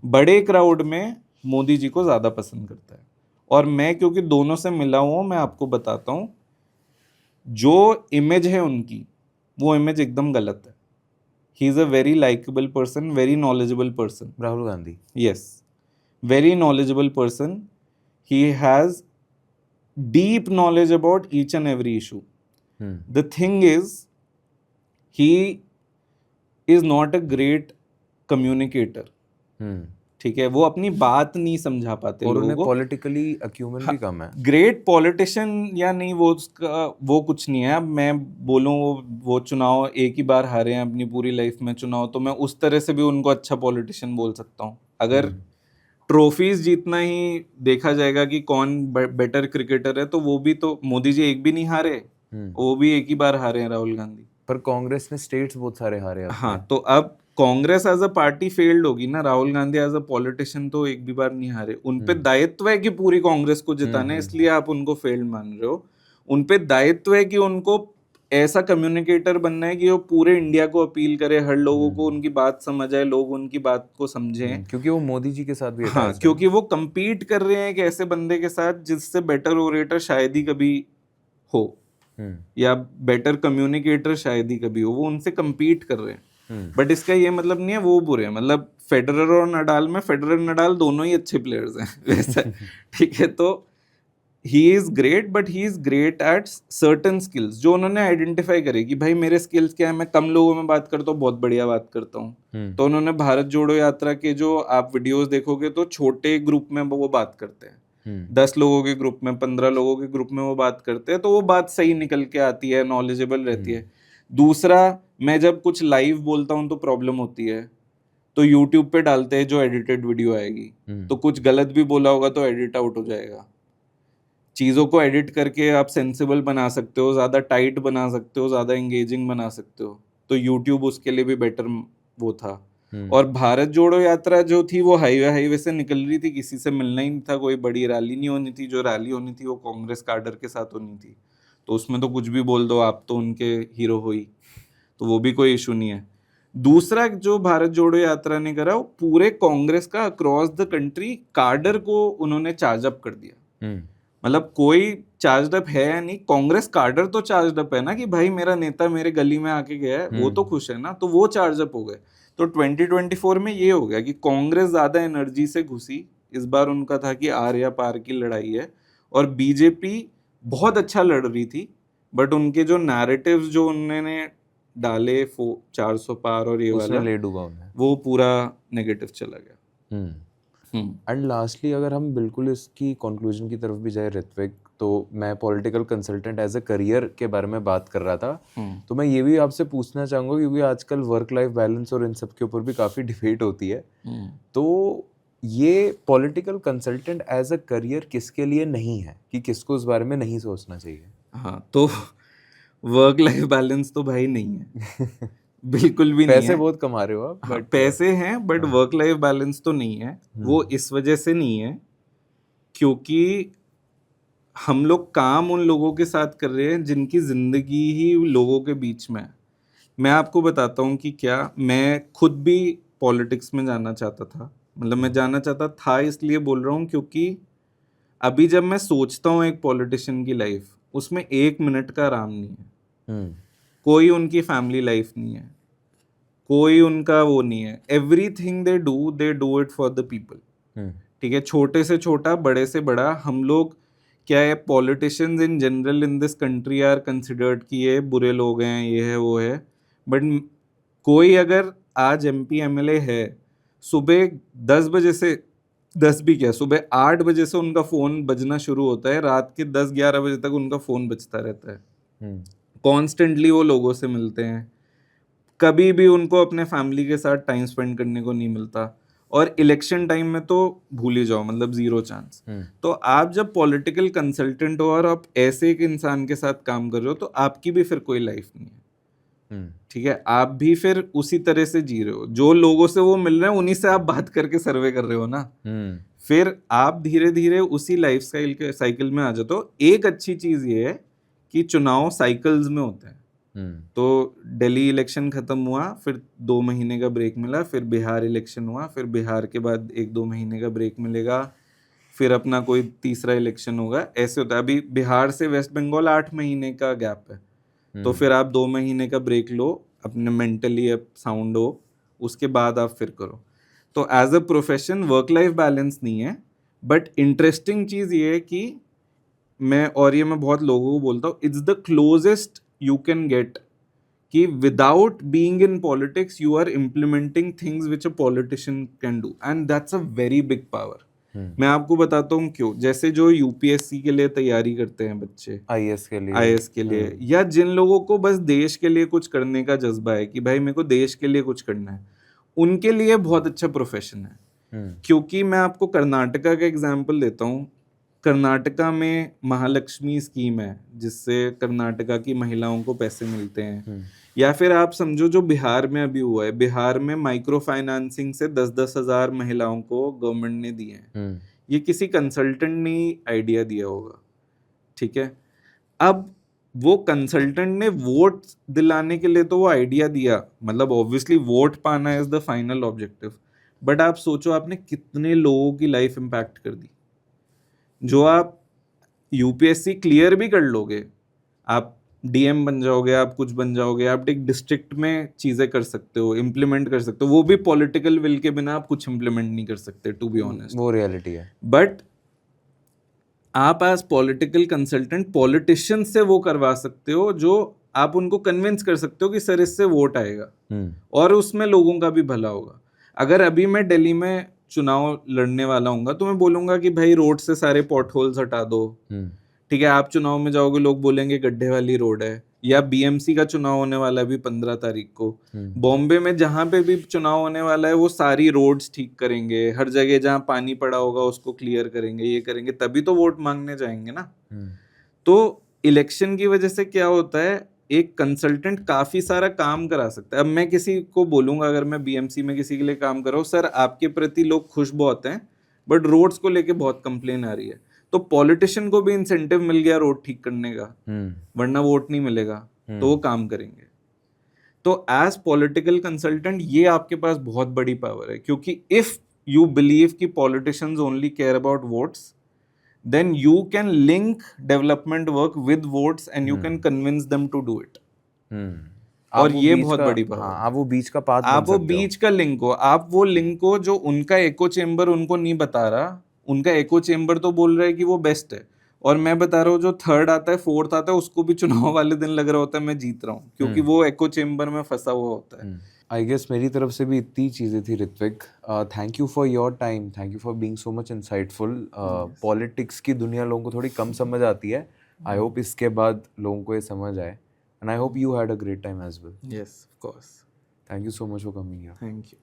बड़े क्राउड में मोदी जी को ज्यादा पसंद करता है। और मैं क्योंकि दोनों से मिला हूं, मैं आपको बताता हूं, जो इमेज है उनकी, वो इमेज एकदम गलत है। ही is a very likeable person, very knowledgeable person, Rahul Gandhi. Yes, very knowledgeable person. He has deep knowledge about each and every issue. The thing is, he is not a great communicator, ठीक है, वो अपनी बात नहीं समझा पाते और लोगों उन्हें को। पॉलिटिकली अक्यूमेंट भी कम है। ग्रेट पॉलिटिशियन या नहीं, वो उसका वो कुछ नहीं है। अब मैं बोलूँ वो चुनाव एक ही बार हारे हैं अपनी पूरी लाइफ में चुनाव, तो मैं उस तरह से भी उनको अच्छा पॉलिटिशियन बोल सकता हूँ। अगर ट्रॉफीज जीतना ही देखा जाएगा कि कौन बेटर क्रिकेटर है, तो वो भी तो मोदी जी एक भी नहीं हारे, वो भी एक ही बार हारे हैं, राहुल गांधी। पर कांग्रेस ने स्टेट्स बहुत सारे हारे अपने। हाँ, तो अब Congress as a party failed होगी ना, Rahul Gandhi as a politician तो एक भी बार नहीं हारे। उन पे दायित्व है कि पूरी कांग्रेस को जिताना है, इसलिए आप उनको फेल्ड मान रहे हो। उन पे दायित्व है कि उनको ऐसा कम्युनिकेटर बनना है कि वो पूरे इंडिया को अपील करे, हर लोगों को उनकी बात समझ आए, लोग उनकी बात को समझें। क्योंकि वो मोदी जी के साथ भी हाँ, क्योंकि वो compete कर रहे हैं एक ऐसे बंदे के साथ जिससे बेटर ओरेटर शायद ही कभी हो, या बेटर कम्युनिकेटर शायद ही कभी हो, वो उनसे compete कर रहे हैं। बट इसका ये मतलब नहीं है वो बुरे हैं, मतलब फेडरर और नडाल में, फेडरर नडाल दोनों ही अच्छे प्लेयर्स हैं वैसा, ठीक है। तो he is great, but he is great at certain skills जो उन्होंने आइडेंटिफाई करे कि भाई मेरे स्किल्स क्या है, मैं कम लोगों में बात करता हूँ, बहुत बढ़िया बात करता हूँ। तो उन्होंने भारत जोड़ो यात्रा के जो आप वीडियोस देखोगे तो छोटे ग्रुप में वो बात करते हैं, 10 लोगों के ग्रुप में, 15 लोगों के ग्रुप में वो बात करते हैं, तो वो बात सही निकल के आती है, नॉलेजेबल रहती है। दूसरा, मैं जब कुछ लाइव बोलता हूँ तो प्रॉब्लम होती है, तो यूट्यूब पे डालते हैं जो एडिटेड वीडियो आएगी, तो कुछ गलत भी बोला होगा तो एडिट आउट हो जाएगा। चीज़ों को एडिट करके आप सेंसिबल बना सकते हो, ज़्यादा टाइट बना सकते हो, ज़्यादा एंगेजिंग बना सकते हो, तो यूट्यूब उसके लिए भी बेटर वो था। और भारत जोड़ो यात्रा जो थी वो हाईवे से निकल रही थी, किसी से मिलना ही नहीं था, कोई बड़ी रैली नहीं होनी थी, जो रैली होनी थी वो कांग्रेस कार्डर के साथ होनी थी, तो उसमें तो कुछ भी बोल दो, आप तो उनके हीरो हो ही, तो वो भी कोई इशू नहीं है। दूसरा जो भारत जोड़ो यात्रा ने करा, वो पूरे कांग्रेस का अक्रॉस द कंट्री कार्डर को उन्होंने चार्ज अप कर दिया। मतलब कोई चार्ज अप है या नहीं, कांग्रेस कार्डर तो चार्ज अप है ना, कि भाई मेरा नेता मेरे गली में आके गया है, वो तो खुश है ना, तो वो चार्ज अप हो गए। तो 2024 में ये हो गया कि कांग्रेस ज्यादा एनर्जी से घुसी, इस बार उनका था कि आर या पार की लड़ाई है, और बीजेपी बहुत अच्छा लड़ रही थी, बट उनके जो नैरेटिव्स जो उन्होंने डाले 400 पार और ये वाला, ले डूबा उन्हें, वो पूरा नेगेटिव चला गया। एंड लास्टली अगर हम बिल्कुल इसकी कंक्लूजन की तरफ भी जाए ऋत्विक, तो मैं political consultant as a career के बारे में बात कर रहा था, तो मैं ये भी आपसे पूछना चाहूँगा, क्योंकि आजकल वर्क लाइफ बैलेंस और इन सब के ऊपर भी काफ़ी डिबेट होती है, तो ये political consultant as a career किसके लिए नहीं है, कि किसको इस बारे में नहीं सोचना चाहिए? हाँ, तो वर्क लाइफ बैलेंस तो भाई नहीं है, बिल्कुल भी नहीं है। पैसे बहुत कमा रहे हो आप, हाँ, बट पैसे हैं, बट वर्क लाइफ बैलेंस तो नहीं है। वो इस वजह से नहीं है क्योंकि हम लोग काम उन लोगों के साथ कर रहे हैं जिनकी जिंदगी ही लोगों के बीच में है। मैं आपको बताता हूँ कि क्या, मैं खुद भी पॉलिटिक्स में जाना चाहता था, मतलब मैं जाना चाहता था, इसलिए बोल रहा हूँ क्योंकि अभी जब मैं सोचता हूँ एक पॉलिटिशियन की लाइफ, उसमें 1 मिनट का आराम नहीं है, कोई उनकी फैमिली लाइफ नहीं है, कोई उनका वो नहीं है। Everything they do it for the people, ठीक है, छोटे से छोटा, बड़े से बड़ा। हम लोग क्या है, politicians in general in this country are considered कि ये बुरे लोग हैं, ये है वो है, बट कोई अगर आज एमपी एमएलए है, सुबह 10 बजे से, 10 भी क्या, सुबह 8 बजे से उनका फ़ोन बजना शुरू होता है, रात के 10-11 बजे तक उनका फ़ोन बजता रहता है, कॉन्स्टेंटली वो लोगों से मिलते हैं, कभी भी उनको अपने फैमिली के साथ टाइम स्पेंड करने को नहीं मिलता, और इलेक्शन टाइम में तो भूल ही जाओ, मतलब 0 चांस। तो आप जब पॉलिटिकल कंसल्टेंट हो और आप ऐसे एक इंसान के साथ काम कर रहे हो, तो आपकी भी फिर कोई लाइफ नहीं है, ठीक है, आप भी फिर उसी तरह से जी रहे हो, जो लोगों से वो मिल रहे हैं उन्हीं से आप बात करके सर्वे कर रहे हो ना, फिर आप धीरे धीरे उसी लाइफ स्टाइल के साइकिल में आ जाते हो। एक अच्छी चीज ये है कि चुनाव साइकिल्स में होते हैं, तो दिल्ली इलेक्शन खत्म हुआ, फिर 2 महीने का ब्रेक मिला, फिर बिहार इलेक्शन हुआ, फिर बिहार के बाद 1-2 महीने का ब्रेक मिलेगा, फिर अपना कोई तीसरा इलेक्शन होगा, ऐसे होता है। अभी बिहार से वेस्ट बंगाल 8 महीने का गैप है, तो फिर आप 2 महीने का ब्रेक लो, अपने मेंटली अब साउंड हो, उसके बाद आप फिर करो। तो as a profession work life balance नहीं है, बट इंटरेस्टिंग चीज़ ये है कि मैं बहुत लोगों को बोलता हूँ, it's the closest you can get कि without being in politics you are implementing things which a politician can do, and that's a very big power. मैं आपको बताता हूँ क्यों. जैसे जो यूपीएससी के लिए तैयारी करते हैं बच्चे, आईएएस के लिए, या जिन लोगों को बस देश के लिए कुछ करने का जज्बा है कि भाई मेरे को देश के लिए कुछ करना है, उनके लिए बहुत अच्छा प्रोफेशन है. क्योंकि मैं आपको कर्नाटका का एग्जांपल देता हूँ. कर्नाटका में महालक्ष्मी स्कीम है जिससे कर्नाटका की महिलाओं को पैसे मिलते हैं. या फिर आप समझो जो बिहार में अभी हुआ है, बिहार में माइक्रो फाइनेंसिंग से 10-10 हजार महिलाओं को गवर्नमेंट ने दिए हैं. ये किसी कंसल्टेंट ने आइडिया दिया होगा, ठीक है. अब वो कंसल्टेंट ने वोट दिलाने के लिए तो वो आइडिया दिया, मतलब ऑब्वियसली वोट पाना is the final objective, but आप सोचो आपने कितने लोगों की लाइफ इम्पैक्ट कर दी. जो आप यूपीएससी क्लियर भी कर लोगे, आप डीएम बन जाओगे, आप कुछ बन जाओगे, आप एक डिस्ट्रिक्ट में चीजें कर सकते हो, इम्प्लीमेंट कर सकते हो. वो भी पॉलिटिकल विल के बिना आप कुछ इम्प्लीमेंट नहीं कर सकते, टू बी ऑनेस्ट. वो रियलिटी है. बट आप एज पॉलिटिकल कंसल्टेंट पॉलिटिशियन से वो करवा सकते हो जो आप उनको कन्विंस कर सकते हो कि सर इससे वोट आएगा और उसमें लोगों का भी भला होगा. अगर अभी मैं दिल्ली में चुनाव लड़ने वाला हूँ तो मैं बोलूंगा कि भाई रोड से सारे पॉट होल्स हटा दो, ठीक है. आप चुनाव में जाओगे, लोग बोलेंगे गड्ढे वाली रोड है. या बीएमसी का चुनाव होने वाला है अभी 15 तारीख को, बॉम्बे में जहां पे भी चुनाव होने वाला है वो सारी रोड्स ठीक करेंगे, हर जगह जहां पानी पड़ा होगा उसको क्लियर करेंगे, ये करेंगे, तभी तो वोट मांगने जाएंगे ना. तो इलेक्शन की वजह से क्या होता है, एक कंसल्टेंट काफी सारा काम करा सकता है. अब मैं किसी को बोलूंगा, अगर मैं बीएमसी में किसी के लिए काम कर रहा हूँ, सर आपके प्रति लोग खुश बहुत हैं बट रोड्स को लेके बहुत कंप्लेन आ रही है, तो पॉलिटिशियन को भी इंसेंटिव मिल गया रोड ठीक करने का, वरना वोट नहीं मिलेगा, तो वो काम करेंगे. तो एज पॉलिटिकल कंसल्टेंट ये आपके पास बहुत बड़ी पावर है, क्योंकि इफ यू बिलीव कि politicians only care about votes, then you can link development work with votes and you can convince them to do it. और ये बहुत बड़ी बात है. आप वो बीच का पाथ, आप वो बीच का लिंक हो, आप वो लिंक हो जो उनका एको चेम्बर उनको नहीं बता रहा. उनका एको चेम्बर तो बोल रहा है कि वो बेस्ट है, और मैं बता रहा हूँ जो थर्ड आता है, फोर्थ आता है, उसको भी चुनाव वाले दिन लग रहा होता है मैं जीत रहा हूँ, क्योंकि वो एको चेम्बर में फंसा हुआ होता है. आई गेस मेरी तरफ से भी इतनी चीज़ें थी Ritvik. Thank you for your time, thank you for being so much insightful. Politics की दुनिया लोगों को थोड़ी कम समझ आती है. आई होप इसके बाद लोगों को ये समझ आए, and I hope you had a great time as well. Yes of course. Thank you so much for coming here. Thank you.